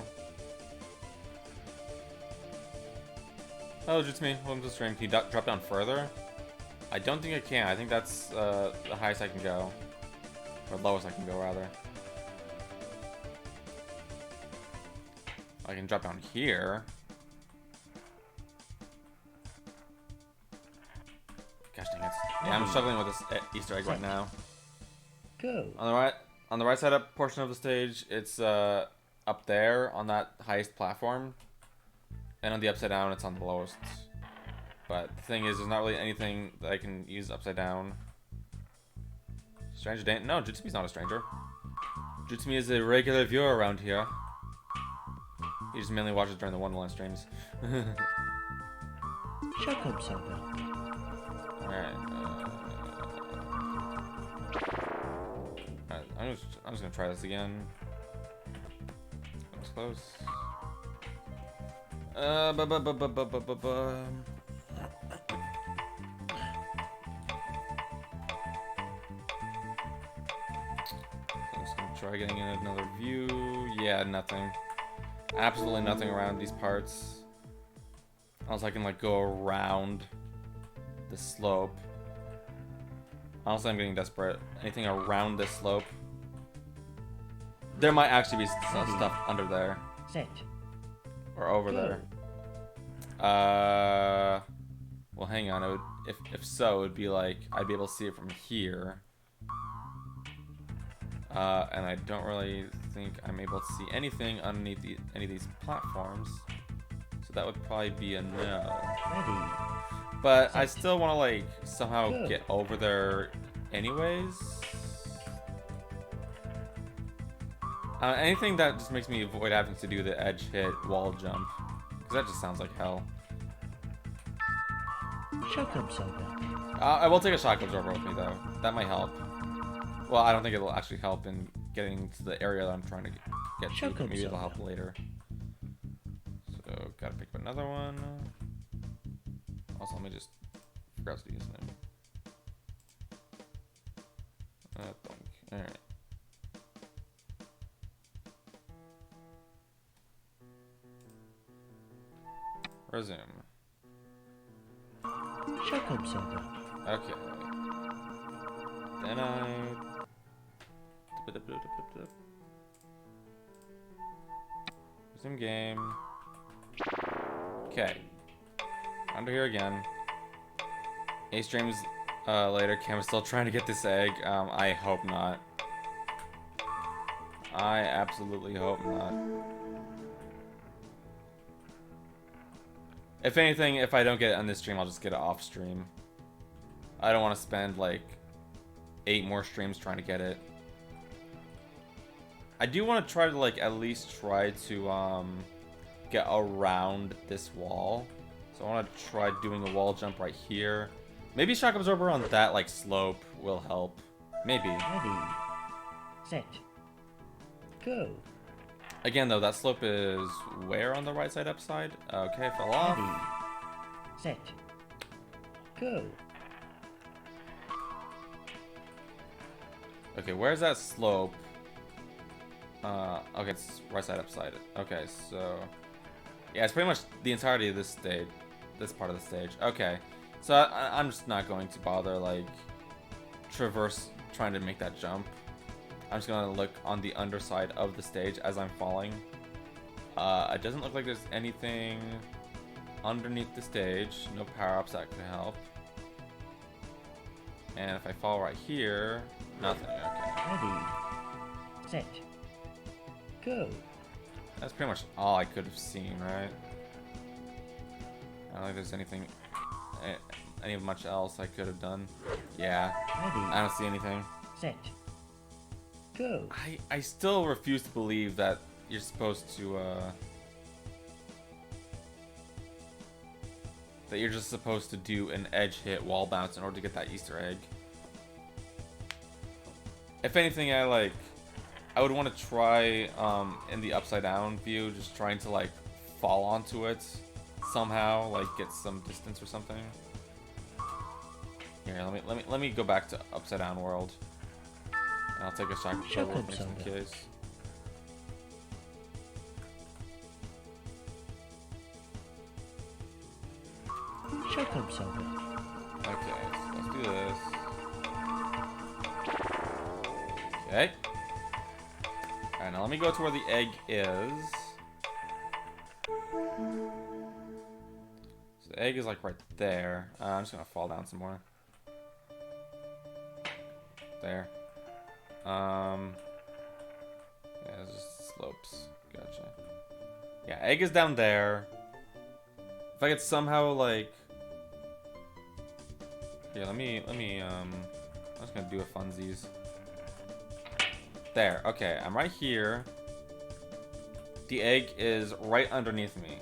Oh, just me. Welcome to the stream. Can you drop down further? I don't think I can. I think that's the highest I can go. Or lowest I can go, rather. I can drop down here. Gosh dang it. Yeah, I'm struggling with this Easter egg right now. Go. On the right side up portion of the stage, it's up there on that highest platform. And on the upside down, it's on the lowest. But the thing is, there's not really anything that I can use upside down. Stranger Dan? No, Jutsumi's not a stranger. Jutsumi is a regular viewer around here. He just mainly watches during the Wonderland streams. Shock absorber. Alright. I'm just gonna try this again. That was close. I'm just gonna try getting in another view. Yeah, nothing. Absolutely nothing around these parts. Unless I can like go around the slope. Honestly, I'm getting desperate. Anything around this slope. There might actually be stuff under there. Set. Or over Go. there. Well, hang on. It would, if so, it would be like I'd be able to see it from here. And I don't really think I'm able to see anything underneath any of these platforms. So that would probably be a no. Ready. But I still want to like somehow Go. get over there anyways. Anything that just makes me avoid having to do the edge hit wall jump. Because that just sounds like hell. Shock absorber. I will take a shock absorber with me though. That might help. Well, I don't think it'll actually help in getting to the area that I'm trying to get to. But maybe it'll help later. So, gotta pick up another one. Also, let me just figure out how to use them. Alright. Resume. Shock absorber. Okay. Then I... Resume game. Okay. Under here again. 8 streams later, Cam is still trying to get this egg. I hope not. I absolutely hope not. If anything, if I don't get it on this stream, I'll just get it off stream. I don't want to spend like 8 more streams trying to get it. I do want to try to like at least try to get around this wall. So I want to try doing a wall jump right here. Maybe shock absorber on that like slope will help. Maybe. Ready. Set. Go. Again though, that slope is where on the right side upside? Okay, fell off. Ready. Set. Go. Okay, where's that slope? Okay, it's right side upside. Okay, so yeah, it's pretty much the entirety of this stage, this part of the stage. Okay, so I'm just not going to bother like traverse trying to make that jump. I'm just gonna look on the underside of the stage as I'm falling. It doesn't look like there's anything underneath the stage. No power-ups that could help. And if I fall right here, nothing. Okay. Ready. Set. Go. That's pretty much all I could have seen, right? I don't think there's anything, any much else I could have done. Yeah. Ready. I don't see anything. Set. Go. I still refuse to believe that you're supposed to, that you're just supposed to do an edge hit wall bounce in order to get that Easter egg. If anything, I would want to try, in the upside down view, just trying to, like, fall onto it somehow, like, get some distance or something. Here, let me go back to upside down world. And I'll take a shot just in case. Shock absorber. Okay, so let's do this. Okay. Alright, now let me go to where the egg is. So the egg is like right there. I'm just gonna fall down some more. There. Yeah, it's just slopes. Gotcha. Yeah, egg is down there. If I could somehow like, here, let me. I'm just gonna do a funsies. There. Okay, I'm right here. The egg is right underneath me.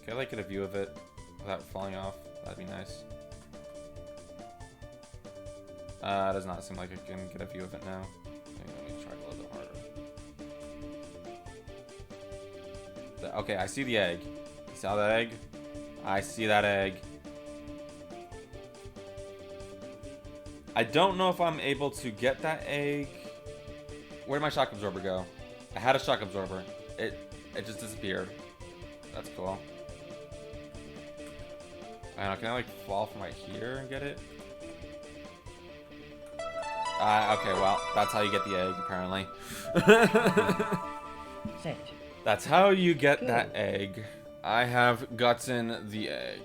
Can I like get a view of it without falling off? That'd be nice. Does not seem like I can get a view of it now. Let me try a little bit harder. Okay, I see the egg. You saw that egg? I see that egg. I don't know if I'm able to get that egg. Where did my shock absorber go? I had a shock absorber. It just disappeared. That's cool. I don't know, can I like fall from right here and get it? Okay, well, that's how you get the egg, apparently. Set. That's how you get that egg. I have gotten the egg.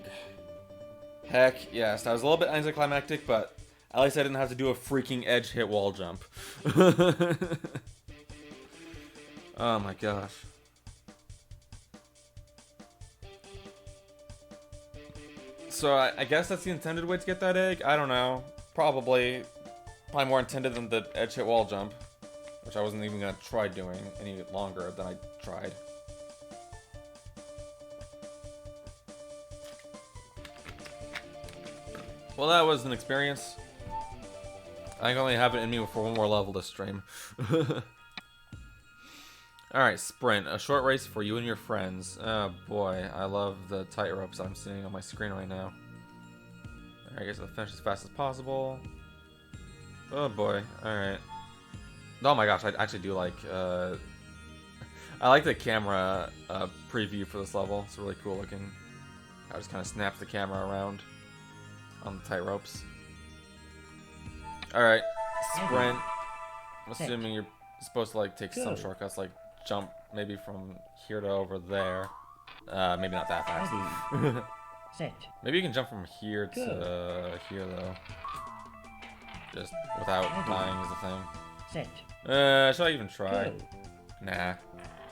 Heck, yes. That was a little bit anticlimactic, but at least I didn't have to do a freaking edge hit wall jump. Oh my gosh. So I guess that's the intended way to get that egg? I don't know. Probably more intended than the edge hit wall jump, which I wasn't even gonna try doing any longer than I tried. Well, that was an experience. I can only have it in me for one more level this stream. Alright, sprint. A short race for you and your friends. Oh boy, I love the tight ropes I'm seeing on my screen right now. Alright, I guess I'll finish as fast as possible. Oh boy, alright. Oh my gosh, I actually do like, I like the camera preview for this level. It's really cool looking. I just kind of snap the camera around on the tight ropes. Alright, sprint. I'm assuming you're supposed to like take some shortcuts, like jump maybe from here to over there. Maybe not that fast. Set. Maybe you can jump from here to here though. Just without dying is the thing. Set. Should I even try? Go. Nah.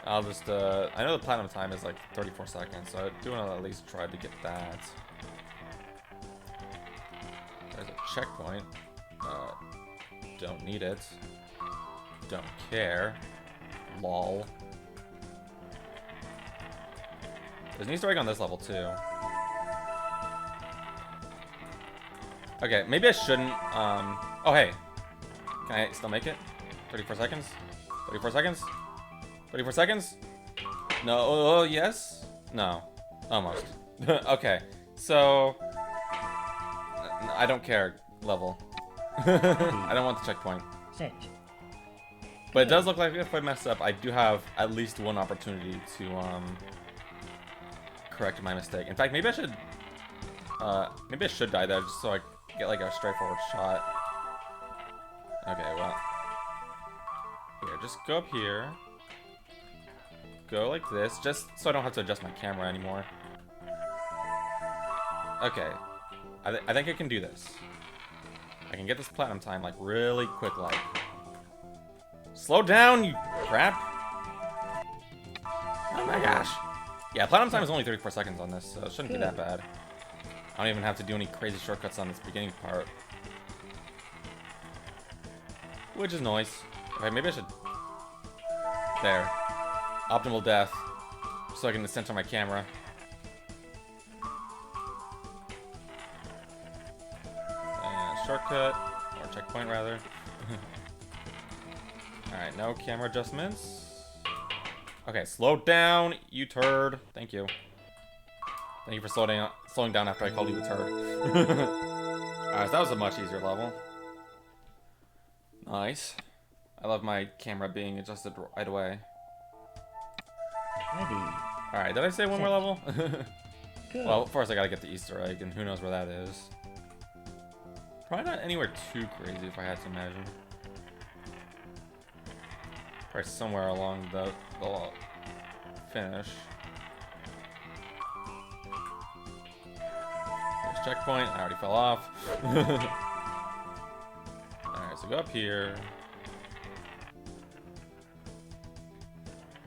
I'll just, I know the platinum time is like 34 seconds, so I do want to at least try to get that. There's a checkpoint. Don't need it. Don't care. Lol. There's an Easter egg on this level too. Okay, maybe I shouldn't, oh hey. Can I still make it? 34 seconds? 34 seconds? 34 seconds? No, yes? No. Almost. Okay, so I don't care level. I don't want the checkpoint. Set. But it does look like if I mess up, I do have at least one opportunity to correct my mistake. In fact, maybe I should die there just so I get like a straightforward shot. Okay, well, here, just go up here. Go like this, just so I don't have to adjust my camera anymore. Okay, I think I can do this. I can get this platinum time like really quick, like. Slow down, you crap! Oh my gosh! Yeah, platinum time is only 34 seconds on this, so it shouldn't be that bad. I don't even have to do any crazy shortcuts on this beginning part, which is nice. Okay, maybe I should. There. Optimal death, so I can center my camera. And shortcut, or checkpoint rather. Alright, no camera adjustments. Okay, slow down, you turd. Thank you. Thank you for slowing down after I called you a turd. Alright, so that was a much easier level. Nice. I love my camera being adjusted right away. Ready. Alright, did I say one more level? Go. Well, first I gotta get the Easter egg, and who knows where that is. Probably not anywhere too crazy if I had to imagine. Probably somewhere along the finish. There's checkpoint. I already fell off. Alright, so go up here.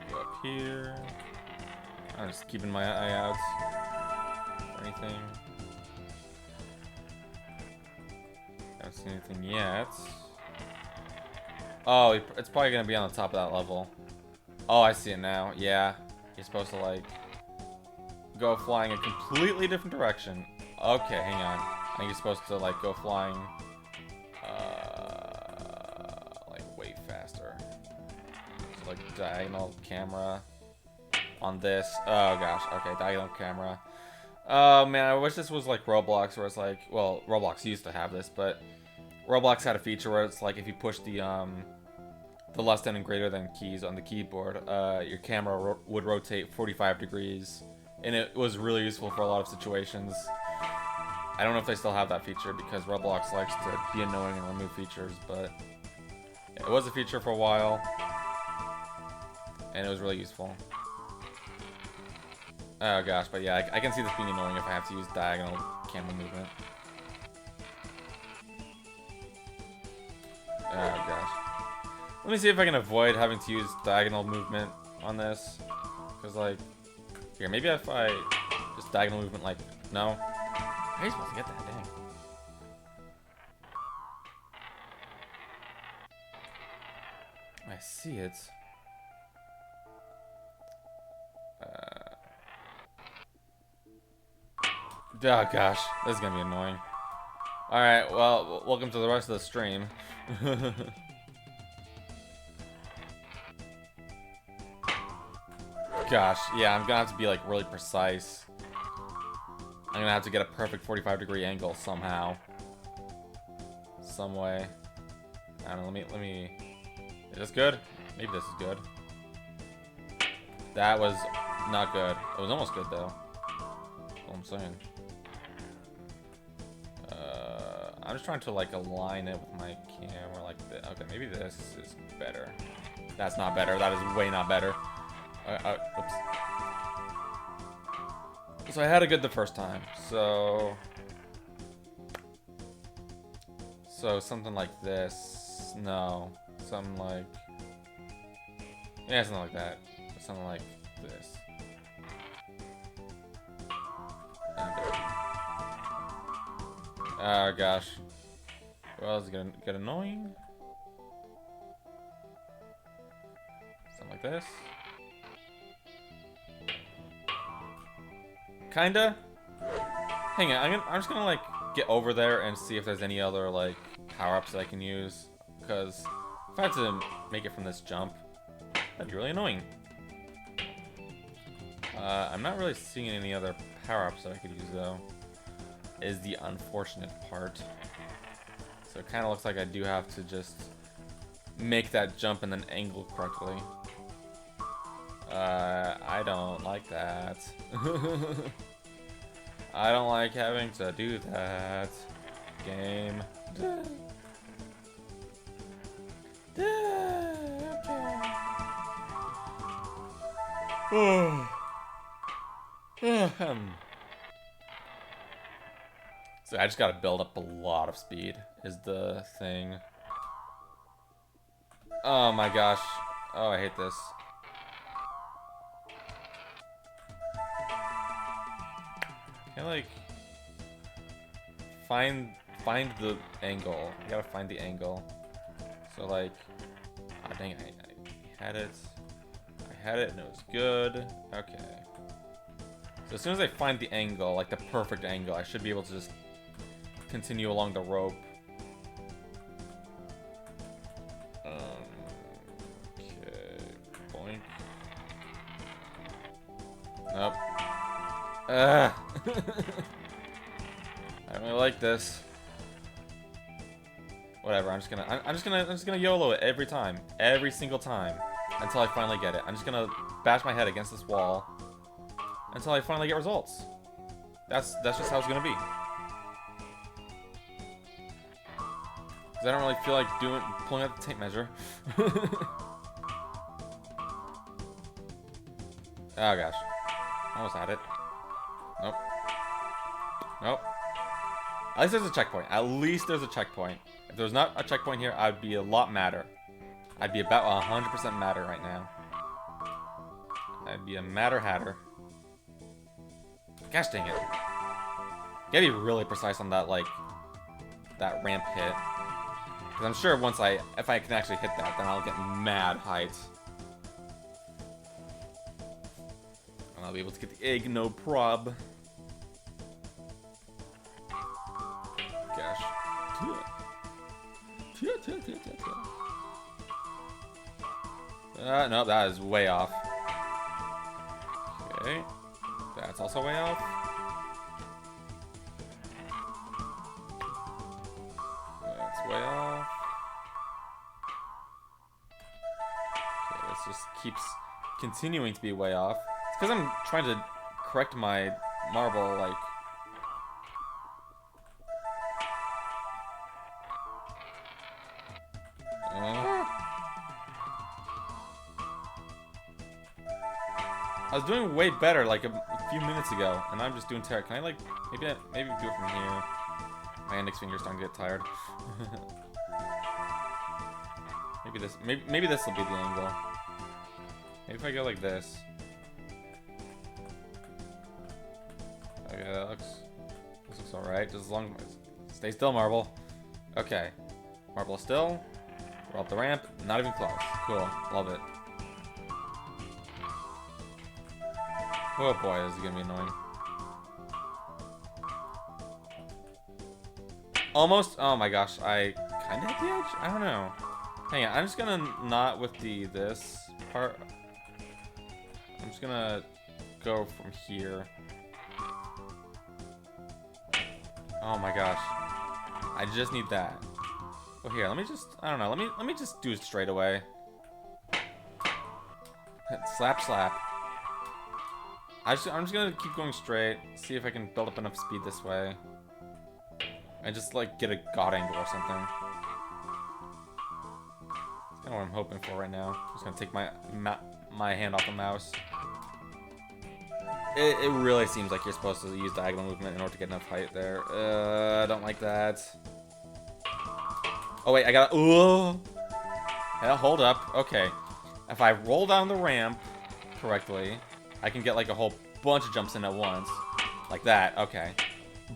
Go up here. I'm just keeping my eye out for anything. Haven't seen anything yet. Oh, it's probably gonna be on the top of that level. Oh, I see it now. Yeah, you're supposed to like go flying a completely different direction. Okay, hang on. I think you're supposed to like go flying like way faster. So, like diagonal camera on this. Oh gosh. Okay, diagonal camera. Oh man, I wish this was like Roblox, where it's like, well, Roblox used to have this, but Roblox had a feature where it's like if you push the less than and greater than keys on the keyboard, your camera would rotate 45 degrees, and it was really useful for a lot of situations. I don't know if they still have that feature because Roblox likes to be annoying and remove features, but it was a feature for a while, and it was really useful. Oh gosh, but yeah, I can see this being annoying if I have to use diagonal camera movement. Oh gosh. Let me see if I can avoid having to use diagonal movement on this. Because like, here, maybe if I just diagonal movement like, no. How are you supposed to get that? Dang. I see it. Oh gosh, this is gonna be annoying. Alright, well, welcome to the rest of the stream. Gosh, yeah, I'm gonna have to be like really precise. I'm gonna have to get a perfect 45-degree angle somehow. Some way. I don't know, let me... Is this good? Maybe this is good. That was not good. It was almost good though. That's what I'm saying. I'm just trying to like align it with my camera like this. Okay, maybe this is better. That's not better. That is way not better. Oops. So I had it good the first time. So something like this. No, something like something like that. Something like this. Oh gosh. Well, is it gonna get annoying? Something like this. Kinda. Hang on, I'm just gonna like get over there and see if there's any other like power-ups that I can use. Because if I had to make it from this jump, that'd be really annoying. I'm not really seeing any other power-ups that I could use though. is the unfortunate part. So it kind of looks like I do have to just make that jump and then angle correctly. I don't like that. I don't like having to do that. Game. So I just gotta build up a lot of speed is the thing. Oh my gosh. Oh, I hate this. Can I like find the angle? I gotta find the angle. So like, oh dang it, I had it. I had it and it was good. Okay. So as soon as I find the angle, like the perfect angle, I should be able to just continue along the rope. Okay. Boink. Nope. I don't really like this. Whatever. I'm just gonna YOLO it every time, every single time, until I finally get it. I'm just gonna bash my head against this wall until I finally get results. That's just how it's gonna be. Cause I don't really feel like pulling out the tape measure. Oh gosh, almost had it. Nope. Nope. At least there's a checkpoint. At least there's a checkpoint. If there's not a checkpoint here, I'd be a lot madder. I'd be about 100% madder right now. I'd be a madder hatter. Gosh dang it. Gotta be really precise on that, like, that ramp hit. Because I'm sure if I can actually hit that, then I'll get mad height. And I'll be able to get the egg, no prob. Gosh. No, that is way off. Okay. That's also way off. That's way off. Okay, this just keeps continuing to be way off. It's because I'm trying to correct my marble, like... I was doing way better like a few minutes ago, and I'm just doing terrible. Can I like maybe do it from here? My index finger's starting to get tired. maybe this will be the angle. Maybe if I go like this. Okay, that looks alright. Just as long as stay still, marble. Okay, marble still. We're up the ramp. Not even close. Cool. Love it. Oh boy, this is gonna be annoying. Almost. Oh my gosh, I kind of hit the edge. I don't know. Hang on, I'm just gonna not with this part. I'm just gonna go from here. Oh my gosh, I just need that. Well, here, let me just. I don't know. Let me just do it straight away. Slap, slap. I'm just gonna keep going straight, see if I can build up enough speed this way. And just like get a god angle or something. That's kind of what I'm hoping for right now. I'm just gonna take my hand off the mouse. It really seems like you're supposed to use diagonal movement in order to get enough height there. I don't like that. Oh wait, I gotta, yeah, hold up, okay. If I roll down the ramp correctly, I can get like a whole bunch of jumps in at once. Like that, okay.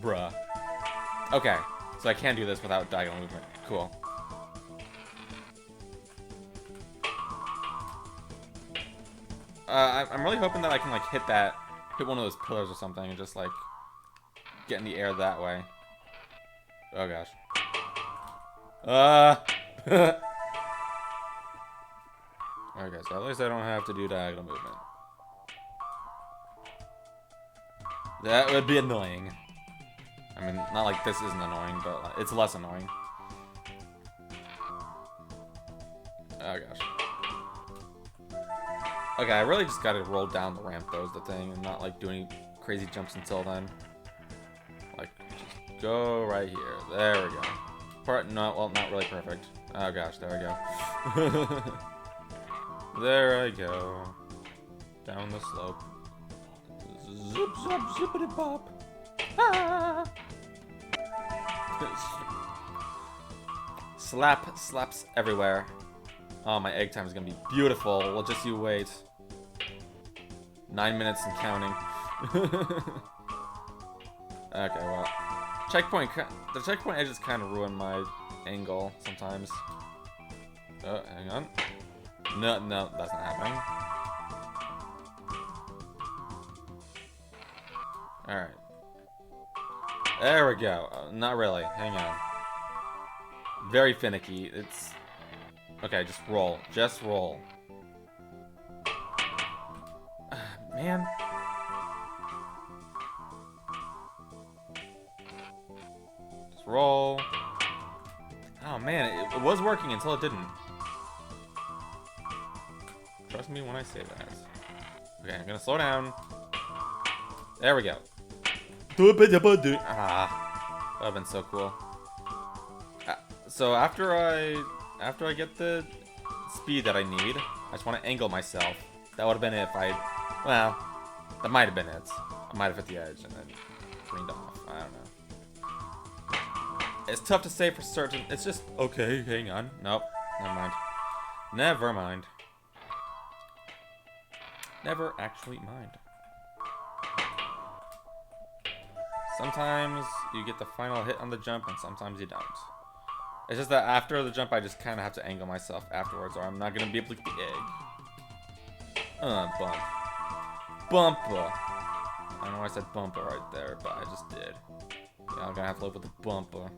Bruh. Okay, so I can do this without diagonal movement. Cool. I'm really hoping that I can like hit one of those pillars or something and just like get in the air that way. Oh gosh. Okay, so at least I don't have to do diagonal movement. That would be annoying. I mean, not like this isn't annoying, but it's less annoying. Oh gosh. Okay, I really just gotta roll down the ramp, though, is the thing, and not like do any crazy jumps until then. Like, just go right here. There we go. No, well, not really perfect. Oh gosh, there we go. There I go. Down the slope. Zip, zip, zippity bop. Ah! Slaps everywhere. Oh, my egg time is gonna be beautiful. Well, just you wait. 9 minutes and counting. Okay, well, the checkpoint edges kind of ruin my angle sometimes. Oh, hang on. No, that's not happening. Alright. There we go. Not really. Hang on. Very finicky. It's... Okay, just roll. Just roll. Man. Just roll. Oh, man. It was working until it didn't. Trust me when I say that. Okay, I'm gonna slow down. There we go. Ah, that would've been so cool. So after I get the speed that I need, I just want to angle myself. That would have been it if I, well, that might have been it. I might have hit the edge and then cleaned off. I don't know. It's tough to say for certain. It's just, okay, hang on. Nope, never mind. Never mind. Never actually mind. Sometimes you get the final hit on the jump, and sometimes you don't. It's just that after the jump, I just kind of have to angle myself afterwards, or I'm not going to be able to get the egg. Bump. Bumper. I don't know why I said bumper right there, but I just did. Yeah, I'm going to have to live with the bumper.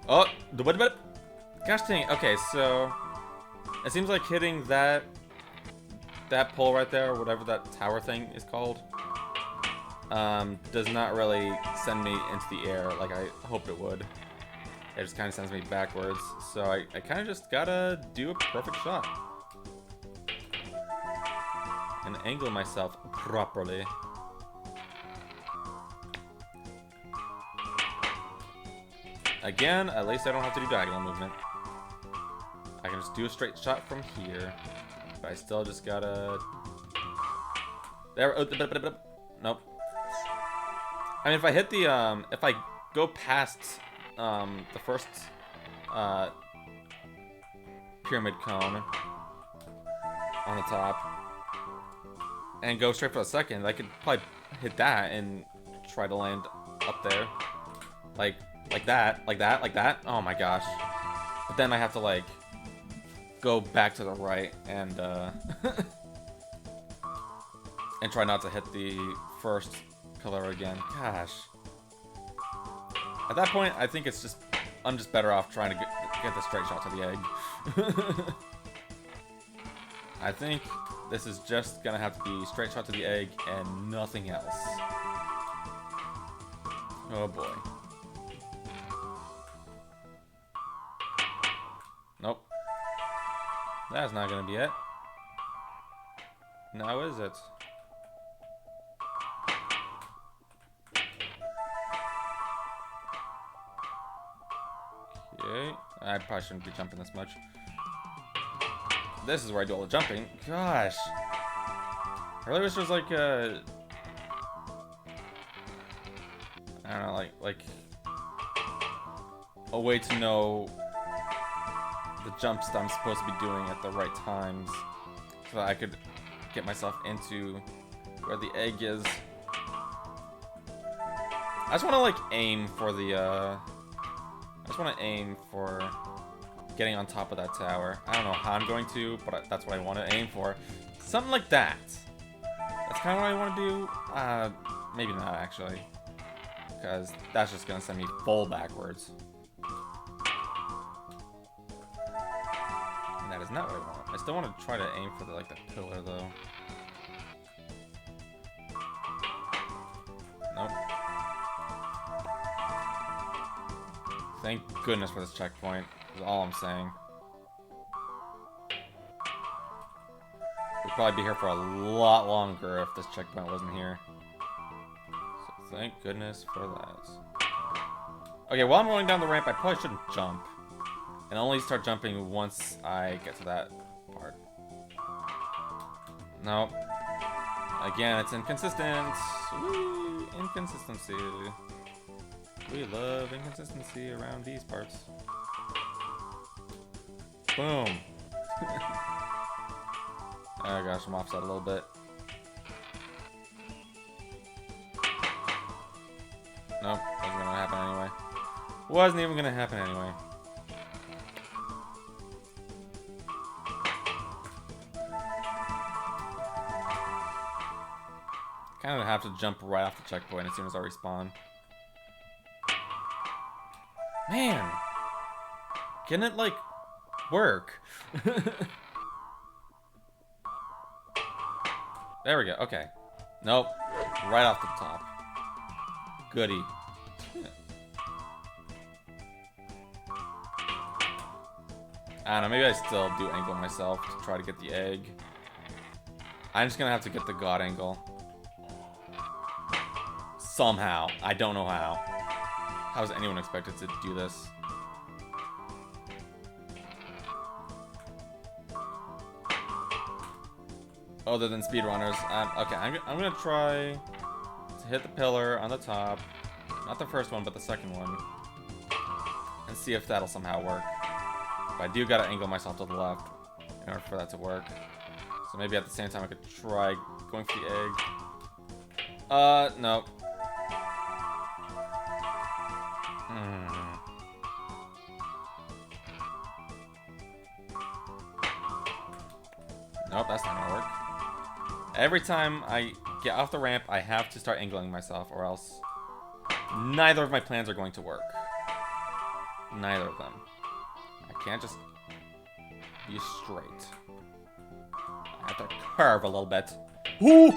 Oh, gosh dang it. Okay, so it seems like hitting that pole right there, or whatever that tower thing is called, does not really send me into the air like I hoped it would. It just kind of sends me backwards. So I kind of just gotta do a perfect shot and angle myself properly. Again, at least I don't have to do diagonal movement. I can just do a straight shot from here. But I still just gotta... There... Nope. I mean, if I hit the, if I go past, the first, pyramid cone on the top and go straight for the second, I could probably hit that and try to land up there. Like that. Oh my gosh. But then I have to, like, go back to the right and and try not to hit the first pillar again. Gosh. At that point, I think it's just I'm just better off trying to get the straight shot to the egg. I think this is just gonna have to be straight shot to the egg and nothing else. Oh boy. Nope. That's not gonna be it. Now is it? Okay. I probably shouldn't be jumping this much. This is where I do all the jumping. Gosh. I really wish there was like a... I don't know, like a way to know the jumps that I'm supposed to be doing at the right times, so that I could get myself into where the egg is. I just want to like aim for the I just want to aim for getting on top of that tower. I don't know how I'm going to, but that's what I want to aim for. Something like that. That's kind of what I want to do. Maybe not actually, because that's just gonna send me full backwards. not what I want. I still want to try to aim for the, like, the pillar, though. Nope. Thank goodness for this checkpoint, is all I'm saying. We'd probably be here for a lot longer if this checkpoint wasn't here. So thank goodness for that. Okay, while I'm rolling down the ramp, I probably shouldn't jump. And only start jumping once I get to that part. No. Again, it's inconsistent. Whee! Inconsistency. We love inconsistency around these parts. Boom. Oh gosh, I'm offset a little bit. Nope, wasn't gonna happen anyway. Wasn't even gonna happen anyway. Kind of have to jump right off the checkpoint as soon as I respawn. Man! Can it, like, work? There we go, okay. Nope. Right off the top. Goody. I don't know, maybe I still do angle myself to try to get the egg. I'm just gonna have to get the god angle. Somehow. I don't know how. How is anyone expected to do this? Other than speedrunners. Okay, I'm gonna try to hit the pillar on the top. Not the first one, but the second one. And see if that'll somehow work. But I do gotta angle myself to the left in order for that to work. So maybe at the same time I could try going for the egg. No. Nope, that's not gonna work. Every time I get off the ramp, I have to start angling myself, or else neither of my plans are going to work. Neither of them. I can't just be straight. I have to curve a little bit. Ooh!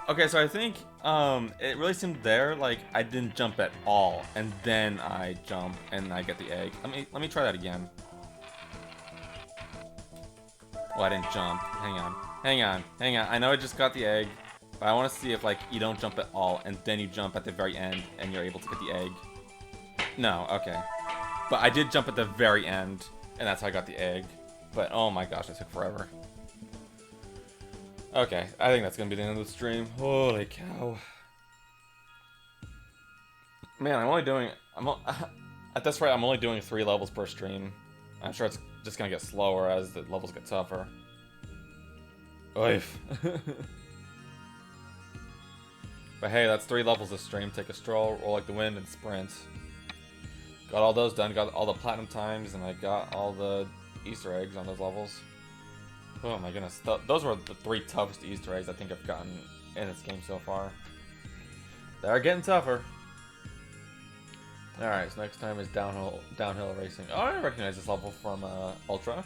Okay, so I think it really seemed there like I didn't jump at all, and then I jump and I get the egg. Let me try that again. Oh, I didn't jump. Hang on. I know I just got the egg, but I want to see if like you don't jump at all and then you jump at the very end and you're able to get the egg. No, okay. But I did jump at the very end, and that's how I got the egg. But oh my gosh, it took forever. Okay, I think that's gonna be the end of the stream. Holy cow. Man, at this rate, I'm only doing 3 levels per stream. I'm sure it's just gonna get slower as the levels get tougher. Oif. But hey, that's 3 levels this stream. Take a stroll, roll like the wind, and sprint. Got all those done, got all the platinum times, and I got all the Easter eggs on those levels. Oh my goodness, those were the 3 toughest Easter eggs I think I've gotten in this game so far. They're getting tougher. Alright, so next time is downhill racing. Oh, I recognize this level from Ultra.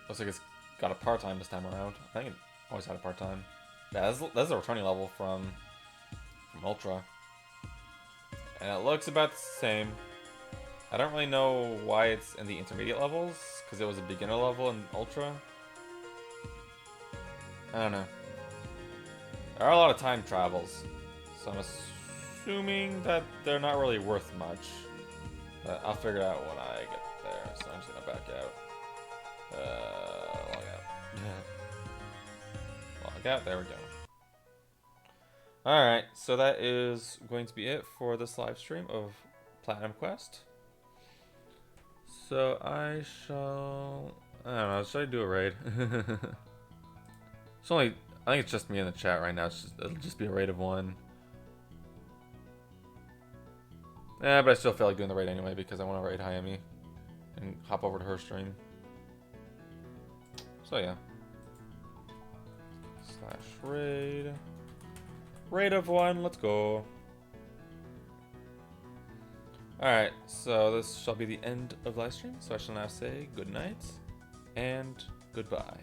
Looks like it's got a part-time this time around. I think it always had a part-time. Yeah, that's a returning level from Ultra. And it looks about the same. I don't really know why it's in the intermediate levels, because it was a beginner level in Ultra. I don't know. There are a lot of time travels, so I'm assuming that they're not really worth much. But I'll figure it out when I get there, so I'm just gonna back out. Log out. Log out, there we go. Alright, so that is going to be it for this live stream of Platinum Quest. So I don't know, should I do a raid? I think it's just me in the chat right now, it'll just be a raid of 1. Yeah, but I still feel like doing the raid anyway because I want to raid Hayami and hop over to her stream. So yeah. /raid. Raid of 1, let's go. Alright, so this shall be the end of live stream, so I shall now say good night and goodbye.